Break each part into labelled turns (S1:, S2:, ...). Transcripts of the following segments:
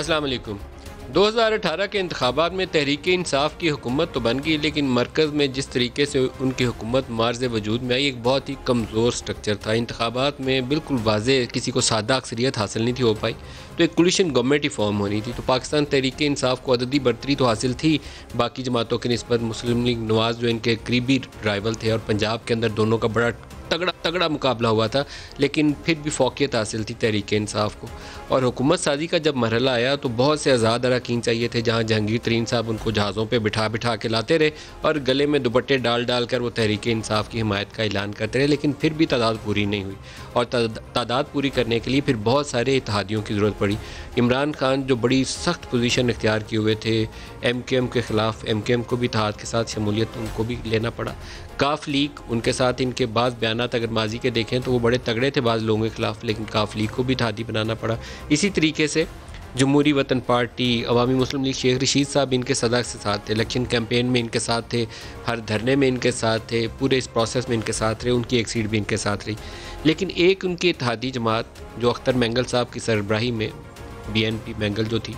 S1: अस्सलाम वालेकुम। 2018 के इंतखाबात में तहरीक इंसाफ की हुकूमत तो बन गई, लेकिन मरकज़ में जिस तरीके से उनकी हुकूमत मार्ज़ वजूद में आई, एक बहुत ही कमज़ोर स्ट्रक्चर था। इंतखाबात में बिल्कुल वाज़े किसी को सादा अक्सरियत हासिल नहीं थी हो पाई, तो एक कोलिशन गवर्नमेंट ही फॉर्म होनी थी। तो पाकिस्तान तहरीक इंसाफ को अददी बरतरी तो हासिल थी बाकी जमातों की निस्बत। मुस्लिम लीग नवाज़ जो इनके करीबी राइवल थे, और पंजाब के अंदर दोनों का बड़ा तगड़ा मुकाबला हुआ था, लेकिन फिर भी फौकियत हासिल थी तहरीक इंसाफ को। और हुकूमत साजी का जब मरहला आया तो बहुत से आज़ाद अरकान चाहिए थे, जहाँ जहांगीर तरीन साहब उनको जहाज़ों पे बिठा के लाते रहे और गले में दुपट्टे डाल कर वो तहरीक इंसाफ की हिमायत का ऐलान करते रहे, लेकिन फिर भी तादाद पूरी नहीं हुई। और तादाद पूरी करने के लिए फिर बहुत सारे इत्तेहादियों की ज़रूरत पड़ी। इमरान खान जो बड़ी सख्त पोजीशन इख्तियार किए हुए थे MKM के ख़िलाफ़, MKM को भी इत्तेहाद के साथ शमूलियत उनको भी लेना पड़ा। काफ लीग उनके साथ इनके बाज़ बयानात अगर माजी के देखें तो वो बड़े तगड़े थे बाज़ लोगों के ख़िलाफ़, लेकिन काफ लीग को भी इत्तेहादी बनाना पड़ा। इसी तरीके से जमहूरी वतन पार्टी, अवामी मुस्लिम लीग, शेख रशीद साहब इनके सदा से साथ थे, इलेक्शन कैंपेन में इनके साथ थे, हर धरने में इनके साथ थे, पूरे इस प्रोसेस में इनके साथ रहे, उनकी एक सीट भी इनके साथ रही। लेकिन एक उनकी इत्तेहादी जमात जो अख्तर मैंगल साहब की सरबराही में BNP मैंगल जो थी,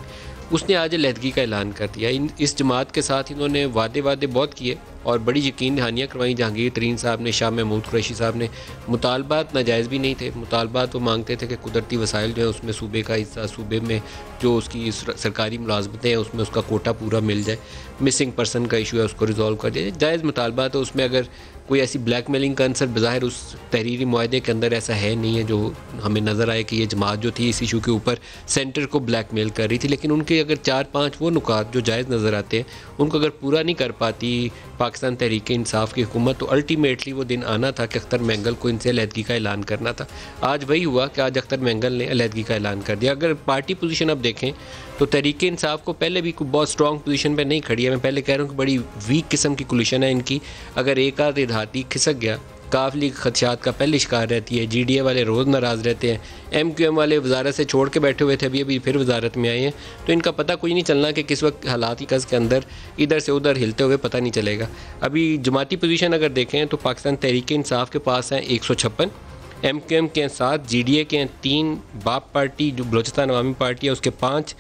S1: उसने आज अलहदगी का ऐलान कर दिया। इस जमात के साथ इन्होंने वादे बहुत किए और बड़ी यकीन दहानियाँ करवाई। जहांगीर तरीन साहब ने, शाह महमूद कुरैशी साहब ने। मुतालबात नाजायज़ भी नहीं थे। मुतालबात वो मांगते थे कि कुदरती वसाइल जो है उसमें सूबे का हिस्सा, सूबे में जो उसकी सरकारी मुलाजमतें हैं उसमें उसका कोटा पूरा मिल जाए। मिसिंग पर्सन का इशू है उसको रिजॉल्व कर दिया जाए। जायज़ मुतालबात है, उसमें अगर कोई ऐसी ब्लैकमेलिंग का आंसर बज़ाहिर उस तहरीरी मुआहदे के अंदर ऐसा है नहीं है जो हमें नज़र आए कि ये जमात जो थी इस इशू के ऊपर सेंटर को ब्लैकमेल कर रही थी। लेकिन उनके अगर 4-5 वो नुकात जो जायज़ नज़र आते हैं उनको अगर पूरा नहीं कर पाती पाकिस्तान तहरीक इंसाफ की हुकूमत, तो अल्टीमेटली वो दिन आना था कि अख्तर मैंगल को इनसे अलहदगी का ऐलान करना था। आज वही हुआ कि आज अख्तर मैंगल ने अलहदगी का ऐलान कर दिया। अगर पार्टी पोजीशन अब देखें तो तहरीक इंसाफ को पहले भी बहुत स्ट्रॉन्ग पोजीशन पे नहीं खड़ी है। मैं पहले कह रहा हूँ कि बड़ी वीक किस्म की कोलिशन है इनकी। अगर एक आध इत्तेहादी खिसक गया, काफ लीग खदशात का पहले शिकार रहती है, GDA वाले रोज़ नाराज़ रहते हैं, MQM वाले वजारत से छोड़ के बैठे हुए थे, अभी फिर वजारत में आए हैं, तो इनका पता कुछ नहीं चलना कि किस वक्त हालात कस के अंदर इधर से उधर हिलते हुए पता नहीं चलेगा। अभी जमाती पोजीशन अगर देखें तो पाकिस्तान तहरीक इंसाफ के पास हैं 156, MQM के 7, GDA के हैं 3, बाप पार्टी जो बलोचिस्तान अवामी पार्टी है उसके 5,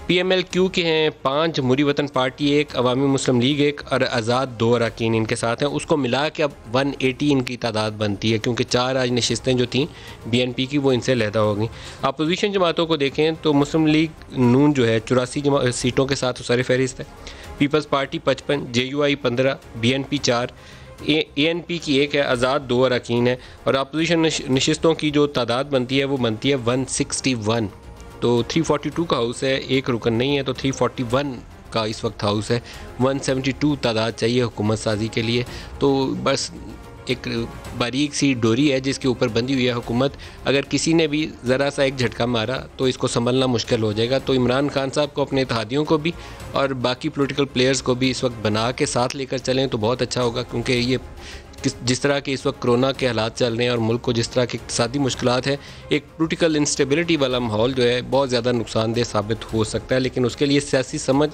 S1: PMLQ के हैं 5, जमहूरी वतन पार्टी 1, अवामी मुस्लिम लीग 1 और आज़ाद 2 अरकान इनके साथ हैं। उसको मिला के अब 180 इनकी तादाद बनती है, क्योंकि 4 आज नशिस्तें जो थीं BNP की वो इनसे लहदा हो गई। अपोजिशन जमातों को देखें तो मुस्लिम लीग नून जो है 84 सीटों के साथ सर फहरिस्त है, peoples party 55, JUI 15, BNP 4, ANP की 1 है, आज़ाद 2 अरकान है। और अपोजिशन नशिस्तों की जो तादाद बनती है वो बनती है 161। तो 342 का हाउस है, एक रुकन नहीं है, तो 341 का इस वक्त हाउस है। 172 तादाद चाहिए हुकूमत साजी के लिए। तो बस एक बारीक सी डोरी है जिसके ऊपर बंधी हुई है हुकूमत। अगर किसी ने भी ज़रा सा एक झटका मारा तो इसको संभलना मुश्किल हो जाएगा। तो इमरान खान साहब को अपने इत्तेहादियों को भी और बाकी पॉलिटिकल प्लेयर्स को भी इस वक्त बना के साथ लेकर चलें तो बहुत अच्छा होगा, क्योंकि ये जिस तरह के इस वक्त कोरोना के हालात चल रहे हैं और मुल्क को जिस तरह की इक़्तिसादी मुश्किलात है, एक पॉलिटिकल इंस्टेबिलिटी वाला माहौल जो है बहुत ज़्यादा नुकसानदेह साबित हो सकता है। लेकिन उसके लिए सियासी समझ,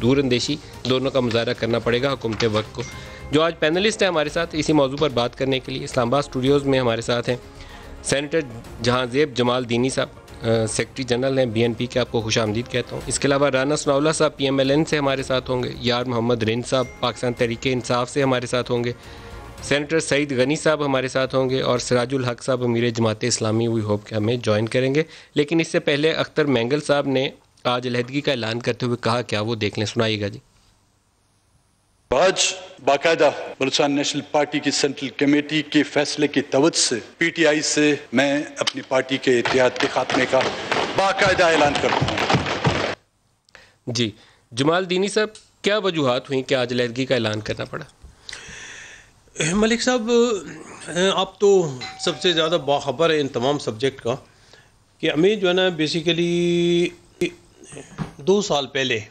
S1: दूरअंदेशी दोनों का मुज़ाहरा करना पड़ेगा हुकूमत वक्त को। जो आज पैनलिस्ट है हमारे साथ इसी मौजू पर बात करने के लिए इस्लामाबाद स्टूडियोज़ में हमारे साथ हैं सेनेटर जहांजेब जमाल दीनी साहब, सेक्रेटरी जनरल हैं BNP के, आपको खुशामदीद कहता हूँ। इसके अलावा राना सनाउल्लाह साहब PMLN से हमारे साथ होंगे, यार मोहम्मद रिंद साहब पाकिस्तान तहरीक इंसाफ से हमारे साथ होंगे, सेनेटर सईद गनी साहब हमारे साथ होंगे और सिराजुल हक साहब अमीर जमात इस्लामी वी होप के हमें ज्वाइन करेंगे। लेकिन इससे पहले अख्तर मैंगल साहब ने आज अलहदगी का ऐलान करते हुए कहा क्या, वो देख लें, सुनाइएगा जी।
S2: आज बाकायदा बलूचिस्तान नेशनल पार्टी की सेंट्रल कमेटी के फैसले की तवज्जो से PTI से मैं अपनी पार्टी के इत्तेहाद के खात्मे का बाकायदा ऐलान करता हूँ।
S1: जी जमाल दीनी साहब, क्या वजूहात हुई कि आज अलहदगी का ऐलान करना पड़ा?
S3: मलिक साहब, आप तो सबसे ज़्यादा बाखबर है इन तमाम सब्जेक्ट का कि हमें जो है ना बेसिकली 2 साल पहले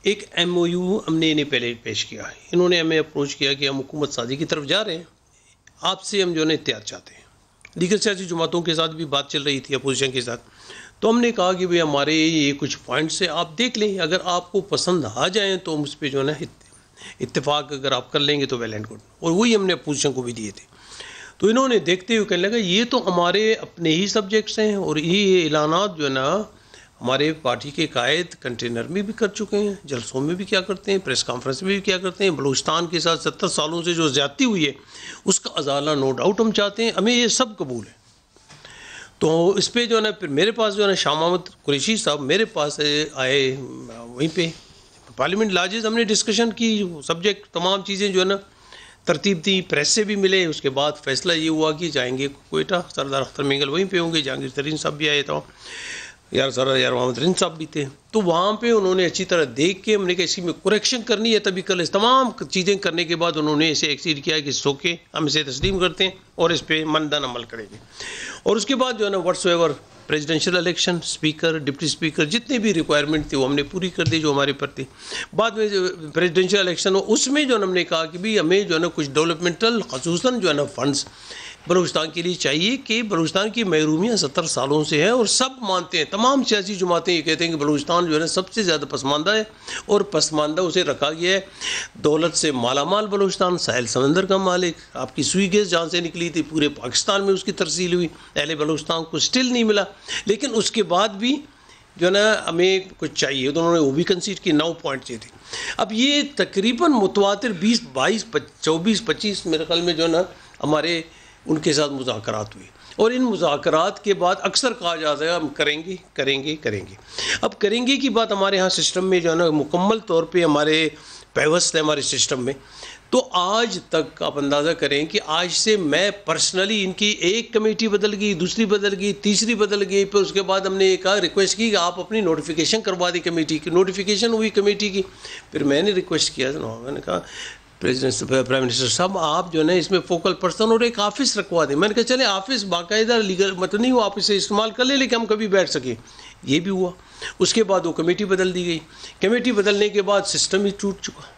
S3: एक MOU हमने इन्हें पहले पेश किया। इन्होंने हमें अप्रोच किया कि हम हुकूमत साजी की तरफ जा रहे हैं, आपसे हम जो है ना इत्तेहाद चाहते हैं। दीगर सियासी जमातों के साथ भी बात चल रही थी अपोजिशन के साथ, तो हमने कहा कि भाई हमारे ये कुछ पॉइंट्स है, आप देख लें, अगर आपको पसंद आ जाएँ तो हम उस पर जो है ना इत्तेफाक अगर आप कर लेंगे तो वेल एंड गुड। और वही हमने अपोजिशन को भी दिए थे। तो इन्होंने देखते हुए कहने लगा ये तो हमारे अपने ही सब्जेक्ट्स हैं और ये ऐलानात जो है ना हमारे पार्टी के कायद कंटेनर में भी कर चुके हैं, जलसों में भी क्या करते हैं, प्रेस कॉन्फ्रेंस में भी क्या करते हैं। बलूचिस्तान के साथ 70 सालों से जो ज्यादती हुई है उसका अजाला नो डाउट हम चाहते हैं, हमें ये सब कबूल है। तो इस पर जो है ना फिर मेरे पास जो है ना शाह महमूद कुरैशी साहब मेरे पास आए, वहीं पे पार्लियामेंट लाजिज हमने डिस्कशन की, सब्जेक्ट तमाम चीज़ें जो है ना तरतीब दी, प्रेस से भी मिले। उसके बाद फैसला ये हुआ कि जाएंगे कोयटा, सरदार अख्तर मिंगल वहीं पे होंगे, जहांगीर तरीन साहब भी आए थे, यार मोहम्मद रिन साहब भी थे। तो वहाँ पे उन्होंने अच्छी तरह देख के हमने कहा इसी में करेक्शन करनी है तभी कल, इस तमाम चीज़ें करने के बाद उन्होंने इसे एक्सीड किया कि सोके हम इसे तस्लीम करते हैं और इस पर मनदन अमल करेंगे। और उसके बाद जो है ना whatsoever presidential election, speaker, deputy speaker, जितने भी रिक्वायरमेंट थी वो हमने पूरी कर दी जो हमारे पर थी। बाद में जो प्रेसिडेंशियल इलेक्शन हो उसमें जो हमने कहा कि भाई हमें जो है ना कुछ डेवलपमेंटल खसूसन जो है ना फंड्स बलूचिस्तान के लिए चाहिए कि बलूचिस्तान की महरूमियाँ 70 सालों से है और सब मानते हैं, तमाम सियासी जमातें ये कहते हैं कि बलूचिस्तान जो है ना सबसे ज़्यादा पसमानदा है और पसमानदा उसे रखा गया है। दौलत से मालामाल बलूचिस्तान, साहिल समंदर का मालिक, आपकी सुई गैस जहाँ से निकली थी पूरे पाकिस्तान में उसकी तरसील हुई, अहले बलूचिस्तान को स्टिल नहीं मिला। लेकिन उसके बाद भी जो है ना हमें कुछ चाहिए, तो उन्होंने वो भी कंसीड की, 9 पॉइंट चाहिए थे। अब ये तकरीबन मुतवातिर 20, 22, 24, 25 मेरे ख्याल में जो है ना हमारे उनके साथ मुज़ाकरात हुए और इन मुज़ाकरात के बाद अक्सर कहा जाता है हम करेंगे करेंगे करेंगे। अब करेंगे की बात हमारे यहाँ सिस्टम में जो है ना मुकम्मल तौर पे हमारे पैवस्त है हमारे सिस्टम में। तो आज तक आप अंदाज़ा करें कि आज से मैं पर्सनली इनकी एक कमेटी बदल गई, दूसरी बदल गई, तीसरी बदल गई, फिर उसके बाद हमने एक रिक्वेस्ट की कि आप अपनी नोटिफिकेशन करवा दी कमेटी की, नोटिफिकेशन हुई कमेटी की। फिर मैंने रिक्वेस्ट किया, मैंने कहा प्राइम मिनिस्टर साहब आप जो है ना इसमें फोकल पर्सन और एक ऑफिस रखवा दें। मैंने कहा चले ऑफिस बाकायदा लीगल मतलब नहीं हो, आप इसे इस्तेमाल कर ले लेकिन हम कभी बैठ सकें। ये भी हुआ। उसके बाद वो कमेटी बदल दी गई। कमेटी बदलने के बाद सिस्टम ही टूट चुका।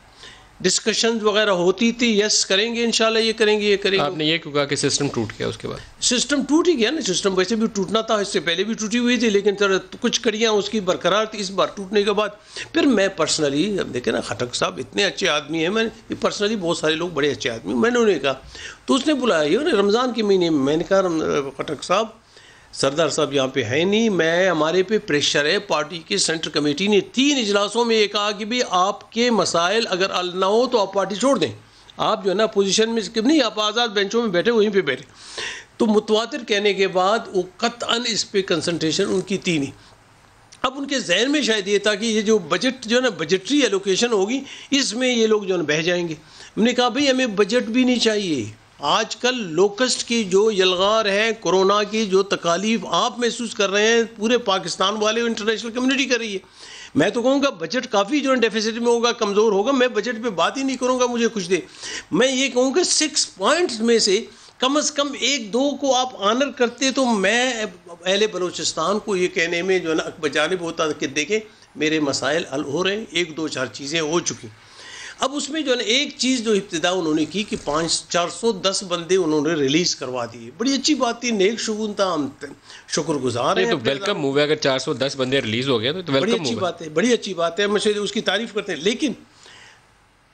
S3: डिस्कशन वगैरह होती थी, यस करेंगे इंशाल्लाह, ये करेंगे ये करेंगे।
S1: आपने ये क्यों कहा कि सिस्टम टूट गया? उसके बाद
S3: सिस्टम टूट ही गया ना। सिस्टम वैसे भी टूटना था, इससे पहले भी टूटी हुई थी, लेकिन कुछ कड़ियाँ उसकी बरकरार थी। इस बार टूटने के बाद फिर मैं पर्सनली, अब देखें ना खटक साहब इतने अच्छे आदमी हैं, मैंने पर्सनली बहुत सारे लोग बड़े अच्छे आदमी, मैंने उन्हें कहा तो उसने बुलाया ये रमज़ान के महीने में। मैंने कहा खटक साहब सरदार साहब यहाँ पे है नहीं, मैं हमारे पे प्रेशर है। पार्टी की सेंट्रल कमेटी ने 3 इजलासों में ये कहा कि भाई आपके मसाइल अगर हल ना हो तो आप पार्टी छोड़ दें, आप जो है ना पोजीशन में स्किप नहीं, आप आज़ाद बेंचों में बैठे वहीं पे बैठे। तो मुतवातिर कहने के बाद वो कतअन इस पे कंसंट्रेशन उनकी थी नहीं। अब उनके जहन में शायद ये था कि ये जो बजट जो है ना बजटरी एलोकेशन होगी इसमें ये लोग जो है बह जाएंगे। हमने कहा भाई हमें बजट भी नहीं चाहिए। आजकल लोकस्ट की जो यलगार है, कोरोना की जो तकालीफ आप महसूस कर रहे हैं, पूरे पाकिस्तान वाले इंटरनेशनल कम्युनिटी कर रही है। मैं तो कहूँगा बजट काफ़ी जो है डेफिसिट में होगा, कमज़ोर होगा। मैं बजट पे बात ही नहीं करूँगा, मुझे कुछ दे। मैं ये कहूँगा 6 पॉइंट्स में से कम 1-2 को आप ऑनर करते तो मैं अहले बलूचिस्तान को ये कहने में जो है ना बजानिब होता कि देखें मेरे मसाइल हल हो रहे हैं, 1-2-4 चीज़ें हो चुकी। अब उसमें जो है ना एक चीज़ जो इब्तिदा उन्होंने की कि 410 बंदे उन्होंने रिलीज़ करवा दिए। बड़ी अच्छी बात थी, नेक शुगुन था, हम शुक्रगुजार हैं।
S1: तो वेलकम मूव है, अगर 410 बंदे रिलीज़ हो गए तो वेलकम
S3: बड़ी अच्छी बात है, बड़ी अच्छी बात है, मुझे उसकी तारीफ़ करते हैं। लेकिन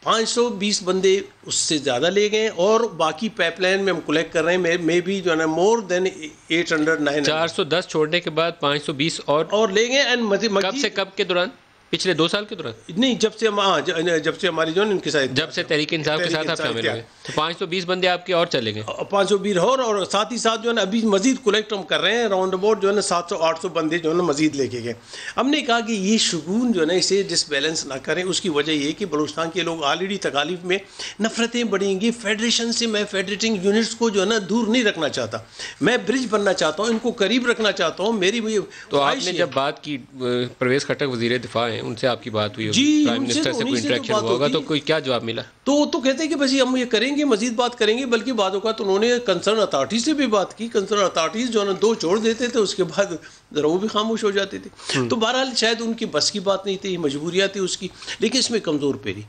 S3: 520 बंदे उससे ज़्यादा ले गए और बाकी पाइपलाइन में हम कलेक्ट कर रहे हैं। मैं भी जो है ना मोर देन 800-900
S1: 410 छोड़ने के बाद 520 और ले
S3: गए। एंड
S1: कब से कब के दौरान? पिछले 2 साल के दौरान?
S3: नहीं, जब से हम जब से हमारी जो इनके साथ,
S1: जब से तहरीक इंसाफ के साथ आप शामिल हुए तो 520 बंदे आपके और चले गए।
S3: 520 और साथ ही साथ जो है ना अभी मजीद कलेक्ट हम कर रहे हैं। राउंड अबाउट जो है ना 700-800 बंदे जो है ना मजीद लेके गए। हमने कहा कि ये शुगून जो है ना इसे डिसबैलेंस ना करें। उसकी वजह ये कि बलूचिस्तान के लोग ऑलरेडी तकालीफ में, नफरतें बढ़ेंगी। फेडरेशन से मैं फेडरेटिंग यूनिट्स को जो है ना दूर नहीं रखना चाहता, मैं ब्रिज बनना चाहता हूँ, इनको करीब रखना चाहता हूँ। मेरी
S1: तो आपने जब बात की, परवेज़ खट्टक वज़ीर दिफा हैं, उनसे आपकी बात हुई
S3: जी,
S1: प्राइम मिनिस्टर से कोई इंटरेक्शन हुआ होगा, तो कोई क्या जवाब मिला?
S3: तो कहते हैं कि बस हम ये करेंगे, मजीद बात करेंगे। बल्कि बातों का तो उन्होंने कंसर्न अथॉरिटी से भी बात की। कंसर्न अथॉरिटीज़ जो है ना 2 छोड़ देते थे, उसके बाद ज़रा वो भी खामोश हो जाते थे। तो बहरहाल शायद उनकी बस की बात नहीं थी, मजबूरियाँ थी उसकी। लेकिन इसमें कमज़ोर पेरी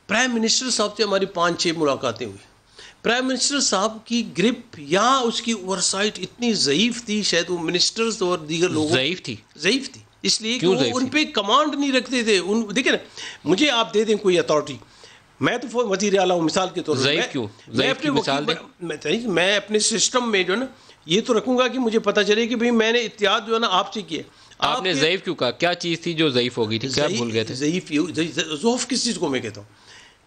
S3: प्राइम मिनिस्टर साहब से हमारी 5-6 मुलाकातें हुई। प्राइम मिनिस्टर साहब की ग्रिप या उसकी ओवरसाइट इतनी ज़ईफ़ थी, शायद वो मिनिस्टर्स और दीगर लोग ज़ईफ़ थी इसलिए कि वो उन पर कमांड नहीं रखते थे। देखिए ना, मुझे आप दे दें कोई अथॉरिटी, मैं तो वज़ीर आला हूँ मिसाल के तौर पर, मैं अपने सिस्टम में जो है ना ये तो रखूँगा कि मुझे पता चले कि भाई मैंने इत्तिहाद जो है ना आपसे किया।
S1: आपने ज़ईफ़ क्यों कहा? क्या चीज़ थी जो ज़ईफ़ हो गई थी? क्या भूल गए थे?
S3: ज़ईफ़ किस चीज़ को मैं कहता हूँ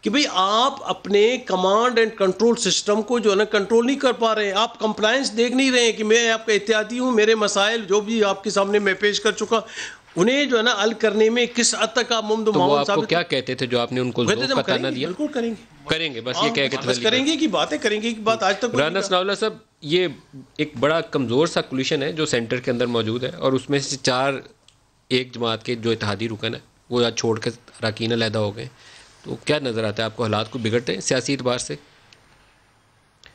S3: कि भाई आप अपने कमांड एंड कंट्रोल सिस्टम को जो है ना कंट्रोल नहीं कर पा रहे हैं। आप कंप्लायंस देख नहीं रहे हैं कि मैं आपका एहतियाती हूँ, मेरे मसाइल जो भी आपके सामने मैं पेश कर चुका, उन्हें जो है ना हल करने में किस हद तक आप मुमद
S1: तो वो आपको क्या कहते थे जो आपने उनको ज़ोफ़ का ताना दिया?
S3: बिल्कुल करेंगे,
S1: बस ये कह के
S3: बस करेंगे की बातें करेंगे की बात आज तक।
S1: राना सनाउल्लाह साहब, ये एक बड़ा कमज़ोर सा कोलिशन है जो सेंटर के अंदर मौजूद है और उसमें से 4 एक जमात के जो इत्तेहादी रुकन है वो आज छोड़ के अरकान अलहदा हो गए। तो क्या नज़र आता है आपको, हालात को बिगड़ते हैं सियासी एतबार से?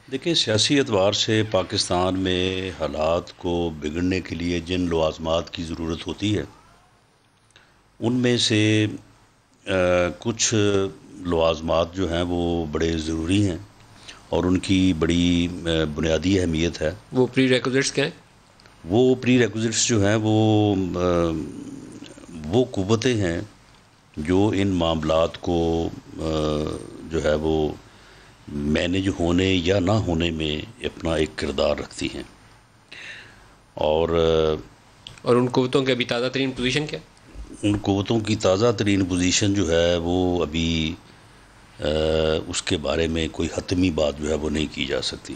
S4: देखिए, सियासी एतबार से पाकिस्तान में हालात को बिगड़ने के लिए जिन लवाज़मात की ज़रूरत होती है उनमें से कुछ लवाज़मात जो हैं वो बड़े ज़रूरी हैं और उनकी बड़ी बुनियादी अहमियत है।
S1: वो प्री रिक्विजिट्स क्या हैं?
S4: वो प्री रिक्विजिट्स जो हैं वो कुव्वतें हैं जो इन मामलात को जो है वो मैनेज होने या ना होने में अपना एक किरदार रखती हैं। और
S1: उन कुव्वतों की अभी ताज़ा तरीन पोजीशन क्या?
S4: उन कुव्वतों की ताज़ा तरीन पोजीशन जो है वो अभी उसके बारे में कोई हतमी बात जो है वो नहीं की जा सकती।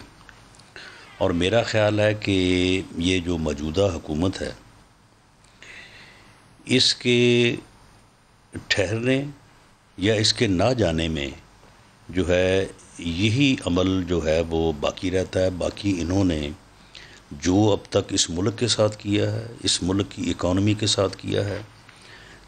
S4: और मेरा ख़्याल है कि ये जो मौजूदा हुकूमत है इसके ठहरने या इसके ना जाने में जो है यही अमल जो है वो बाकी रहता है। बाकी इन्होंने जो अब तक इस मुल्क के साथ किया है, इस मुल्क की इकॉनमी के साथ किया है,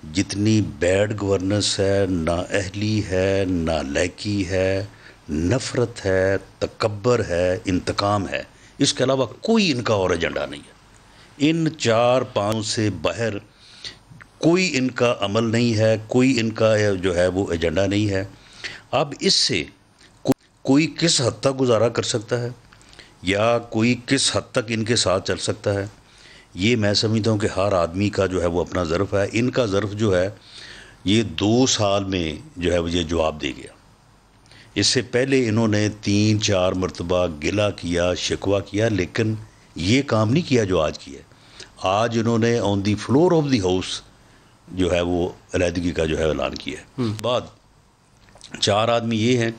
S4: जितनी बैड गवर्नेंस है, नाअहली है, नालायकी है, नफ़रत है, तकब्बर है, इंतकाम है, इसके अलावा कोई इनका और एजेंडा नहीं है। इन 4-5 से बाहर कोई इनका अमल नहीं है, कोई इनका जो है वो एजेंडा नहीं है। अब इससे कोई किस हद तक गुजारा कर सकता है या कोई किस हद तक इनके साथ चल सकता है, ये मैं समझता हूँ कि हर आदमी का जो है वो अपना ज़र्फ़ है। इनका ज़र्फ़ जो है ये 2 साल में जो है वो ये जवाब दे गया। इससे पहले इन्होंने 3-4 मरतबा गिला किया, शिकवा किया, लेकिन ये काम नहीं किया जो आज किया। आज इन्होंने on the floor of the house जो है वो अलहदगी का जो है ऐलान किया है। बाद 4 आदमी ये हैं,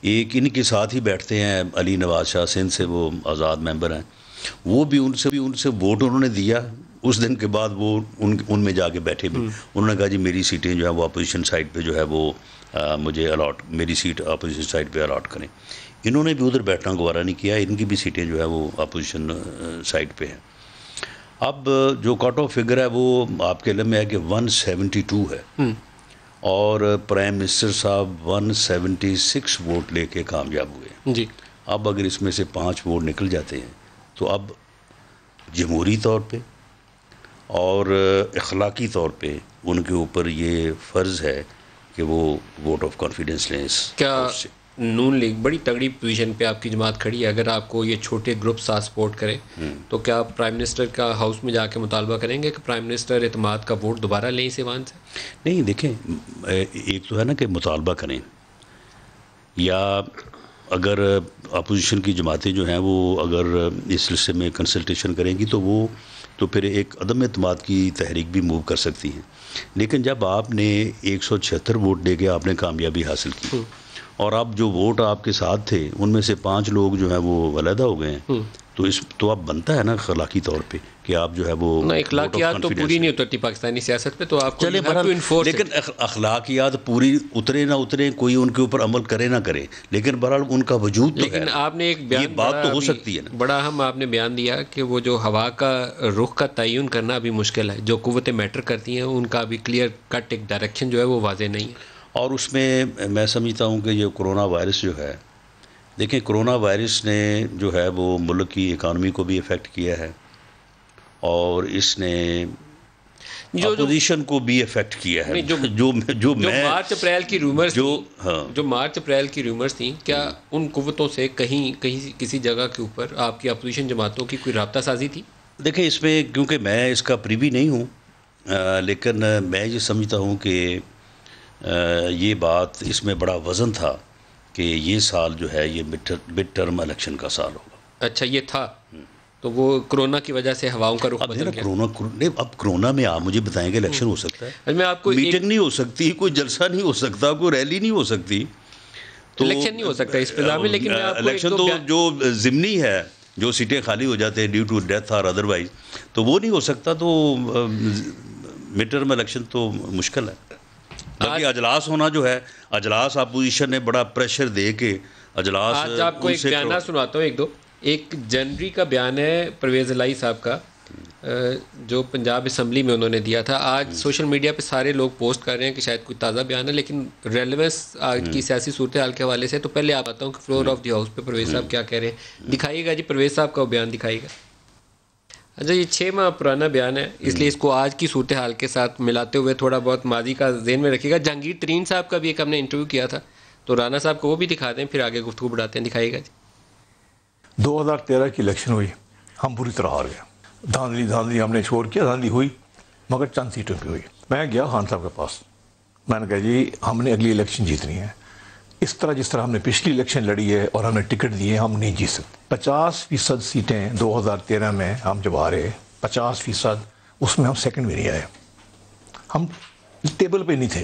S4: एक इनके साथ ही बैठते हैं अली नवाज शाह, सिंध से वो आज़ाद मेंबर हैं, वो भी उनसे वोट उन्होंने दिया। उस दिन के बाद वो उनमें जाके बैठे भी, उन्होंने कहा जी मेरी सीटें जो है वो अपोजिशन साइड पे जो है वो मुझे मेरी सीट अपोजिशन साइड पे अलॉट करें। इन्होंने भी उधर बैठना गवारा नहीं किया, इनकी भी सीटें जो है वो अपोजिशन साइड पे हैं। अब जो कट ऑफ फिगर है वो आपके इल्म में है कि 172 है और प्राइम मिनिस्टर साहब 176 वोट लेके कामयाब हुए जी। अब अगर इसमें से 5 वोट निकल जाते हैं तो अब जमहूरी तौर पे और अखलाकी तौर पे उनके ऊपर ये फ़र्ज़ है कि वो वोट ऑफ कॉन्फिडेंस लें।
S1: क्या नून लीग बड़ी तगड़ी पोजीशन पे आपकी जमात खड़ी है? अगर आपको ये छोटे ग्रुप साथ सपोर्ट करें तो क्या आप प्राइम मिनिस्टर का हाउस में जाके मुतालबा करेंगे कि प्राइम मिनिस्टर एतमाद का वोट दोबारा लें इस ईवान से?
S4: नहीं, देखें, एक तो है ना कि मुतालबा करें, या अगर अपोजिशन की जमातें जो हैं वो अगर इस सिलसिले में कंसल्टेशन करेंगी तो फिर एक अदम एतमाद की तहरीक भी मूव कर सकती हैं। लेकिन जब आपने 176 वोट दे के आपने कामयाबी हासिल की और अब जो वोट आपके साथ थे उनमें से 5 लोग जो हैं वो अलहदा हो गए हैं, तो अब बनता है ना अखलाकी तौर पे कि आप जो है वो
S1: अखलाकियात तो पूरी नहीं उतरती पाकिस्तानी सियासत पे, तो आपको
S4: लेकिन अखलाकियात पूरी उतरे ना उतरे, कोई उनके ऊपर अमल करे ना करे, लेकिन बहरहाल उनका वजूद तो
S1: लेकिन
S4: है।
S1: आपने एक बयान,
S4: ये बात तो हो सकती है ना,
S1: बड़ा हम आपने बयान दिया कि वो जो हवा का रुख का तयन करना अभी मुश्किल है, जो कुव्वतें मैटर करती हैं उनका अभी क्लियर कट एक डायरेक्शन जो है वो वाज़ेह नहीं है।
S4: और उसमें मैं समझता हूँ कि ये कोरोना वायरस जो है, देखें कोरोना वायरस ने जो है वो मुल्क की इकानमी को भी इफ़ेक्ट किया है और इसने अपोजिशन को भी इफ़ेक्ट किया है। जो
S1: मार्च अप्रैल की रूमर्स जो मार्च अप्रैल की रूमर्स थी, क्या उन कुव्वतों से कहीं किसी जगह के ऊपर आपकी अपोजिशन जमातों की कोई राब्ता साजी थी?
S4: देखें, इसमें क्योंकि मैं इसका प्रीवी नहीं हूँ, लेकिन मैं ये समझता हूँ कि ये बात इसमें बड़ा वज़न था कि ये साल जो है ये मिड टर्म इलेक्शन का साल होगा।
S1: अच्छा, ये था तो वो कोरोना की वजह से हवाओं का रुख
S4: अब
S1: बदल गया।
S4: अब कोरोना में आप मुझे बताएंगे इलेक्शन हो सकता है?
S1: मैं आपको
S4: मीटिंग नहीं हो सकती, कोई जलसा नहीं हो सकता, कोई रैली नहीं हो सकती, तो
S1: इलेक्शन नहीं हो सकता इस फिजा में। लेकिन मैं आपको
S4: इलेक्शन तो जो जिमनी है, जो सीटें खाली हो जाते हैं ड्यू टू डेथ और अदरवाइज, तो वो नहीं हो सकता। तो मिड टर्म इलेक्शन तो मुश्किल है। बाकी अजलास होना जो है, अजलास अपोजिशन ने बड़ा प्रेशर दे के अजलास,
S1: आज आपको एक बयान सुनाता हूँ, एक जनवरी का बयान है परवेज़ इलाही साहब का, जो पंजाब असम्बली में उन्होंने दिया था। आज सोशल मीडिया पे सारे लोग पोस्ट कर रहे हैं कि शायद कोई ताज़ा बयान है, लेकिन रेलेवेंस आज की सियासी सूरत हाल के हवाले से तो पहले आप आता हूँ कि फ्लोर ऑफ द हाउस पे परवेज़ साहब क्या कह रहे हैं। दिखाइएगा जी, परवेज़ साहब का बयान दिखाइएगा। अच्छा, ये 6 माह पुराना बयान है, इसलिए इसको आज की सूरत हाल के साथ मिलाते हुए थोड़ा बहुत माजी का ज़हन में रखिएगा। जहांगीर तरीन साहब का भी एक हमने इंटरव्यू किया था, तो राना साहब को वो भी दिखा दें, फिर आगे गुफ्तगू बढ़ाते हैं। दिखाइएगा जी।
S5: 2013 की इलेक्शन हुई, हम बुरी तरह हार गए। धांधली हमने छोड़ किया, धांधली हुई मगर चंद सीटों पे हुई। मैं गया खान साहब के पास, मैंने कहा जी हमने अगली इलेक्शन जीतनी है, इस तरह जिस तरह हमने पिछली इलेक्शन लड़ी है और हमने टिकट दिए, हम नहीं जीत सकते। 50% सीटें 2013 में हम जब हारे, 50%, उसमें हम सेकंड में नहीं आए, हम टेबल पे नहीं थे,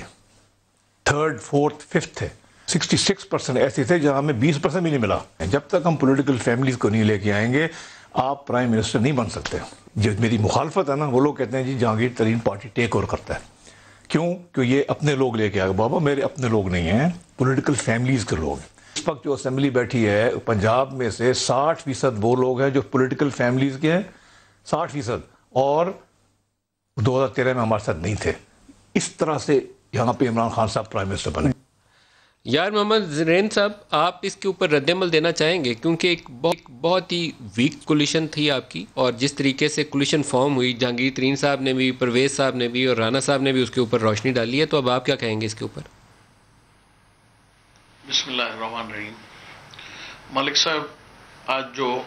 S5: थर्ड, फोर्थ, फिफ्थ थे। 66% ऐसे थे जहां हमें 20% भी नहीं मिला। जब तक हम पॉलिटिकल फैमिलीज को नहीं लेके आएंगे, आप प्राइम मिनिस्टर नहीं बन सकते। जो मेरी मुखालफत है ना, वो लोग कहते हैं जी जहांगीर तरीन पार्टी टेक ओवर करता है। क्यों? क्यों ये अपने लोग लेके आ गए। बाबा मेरे अपने लोग नहीं हैं, पॉलिटिकल फैमिलीज के लोग हैं। इस वक्त जो असेंबली बैठी है पंजाब में से 60% वो लोग हैं जो पॉलिटिकल फैमिलीज के हैं, 60%, और 2013 में हमारे साथ नहीं थे। इस तरह से यहाँ पे इमरान खान साहब प्राइम मिनिस्टर बने।
S1: यार मोहम्मद ज़रैन साहब, आप इसके ऊपर रद्दमल देना चाहेंगे? क्योंकि एक बहुत ही वीक कोलिशन थी आपकी, और जिस तरीके से कोलिशन फॉर्म हुई, जहांगीर तरीन साहब ने भी, परवेज़ साहब ने भी और राना साहब ने भी उसके ऊपर रोशनी डाली है, तो अब आप क्या कहेंगे इसके ऊपर?
S6: बिस्मिल्लाहिर्रहमानिर्रहीम। मलिक साहब, आज जो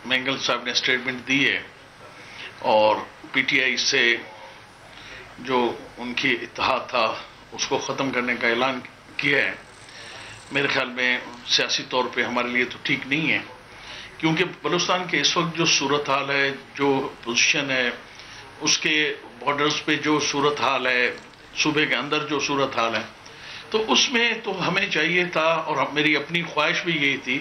S6: मेंगल साहब ने स्टेटमेंट दी है और पीटीआई से जो उनकी इत्तेहाद था उसको ख़त्म करने का ऐलान किया है, मेरे ख्याल में सियासी तौर पे हमारे लिए तो ठीक नहीं है। क्योंकि बलूचिस्तान के इस वक्त जो सूरत हाल है, जो पोजीशन है, उसके बॉर्डर्स पे जो सूरत हाल है, सूबे के अंदर जो सूरत हाल है, तो उसमें तो हमें चाहिए था, और मेरी अपनी ख्वाहिश भी यही थी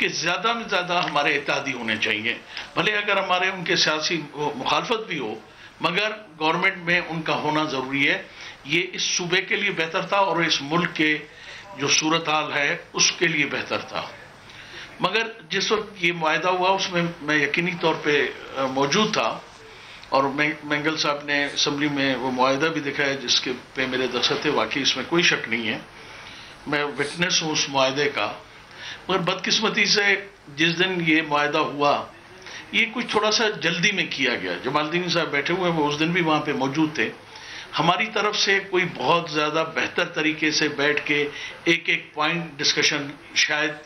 S6: कि ज़्यादा में ज़्यादा हमारे इत्तेहादी होने चाहिए। भले अगर हमारे उनके सियासी मुखालफत भी हो, मगर गवर्नमेंट में उनका होना ज़रूरी है। ये इस सूबे के लिए बेहतर था और इस मुल्क के जो सूरत हाल है उसके लिए बेहतर था। मगर जिस वक्त ये मुआहदा हुआ उसमें मैं यकीनी तौर पे मौजूद था, और मेंगल साहब ने असम्बली में वो मुआहदा भी दिखाया जिसके पे मेरे दस्तखत थे। वाकई इसमें कोई शक नहीं है, मैं विटनेस हूँ उस मुआहदे का। मगर बदकिस्मती से जिस दिन ये मुआहदा हुआ, ये कुछ थोड़ा सा जल्दी में किया गया। जमालुद्दीन साहब बैठे हुए हैं, वो उस दिन भी वहाँ पे मौजूद थे। हमारी तरफ से कोई बहुत ज़्यादा बेहतर तरीके से बैठ के एक एक पॉइंट डिस्कशन शायद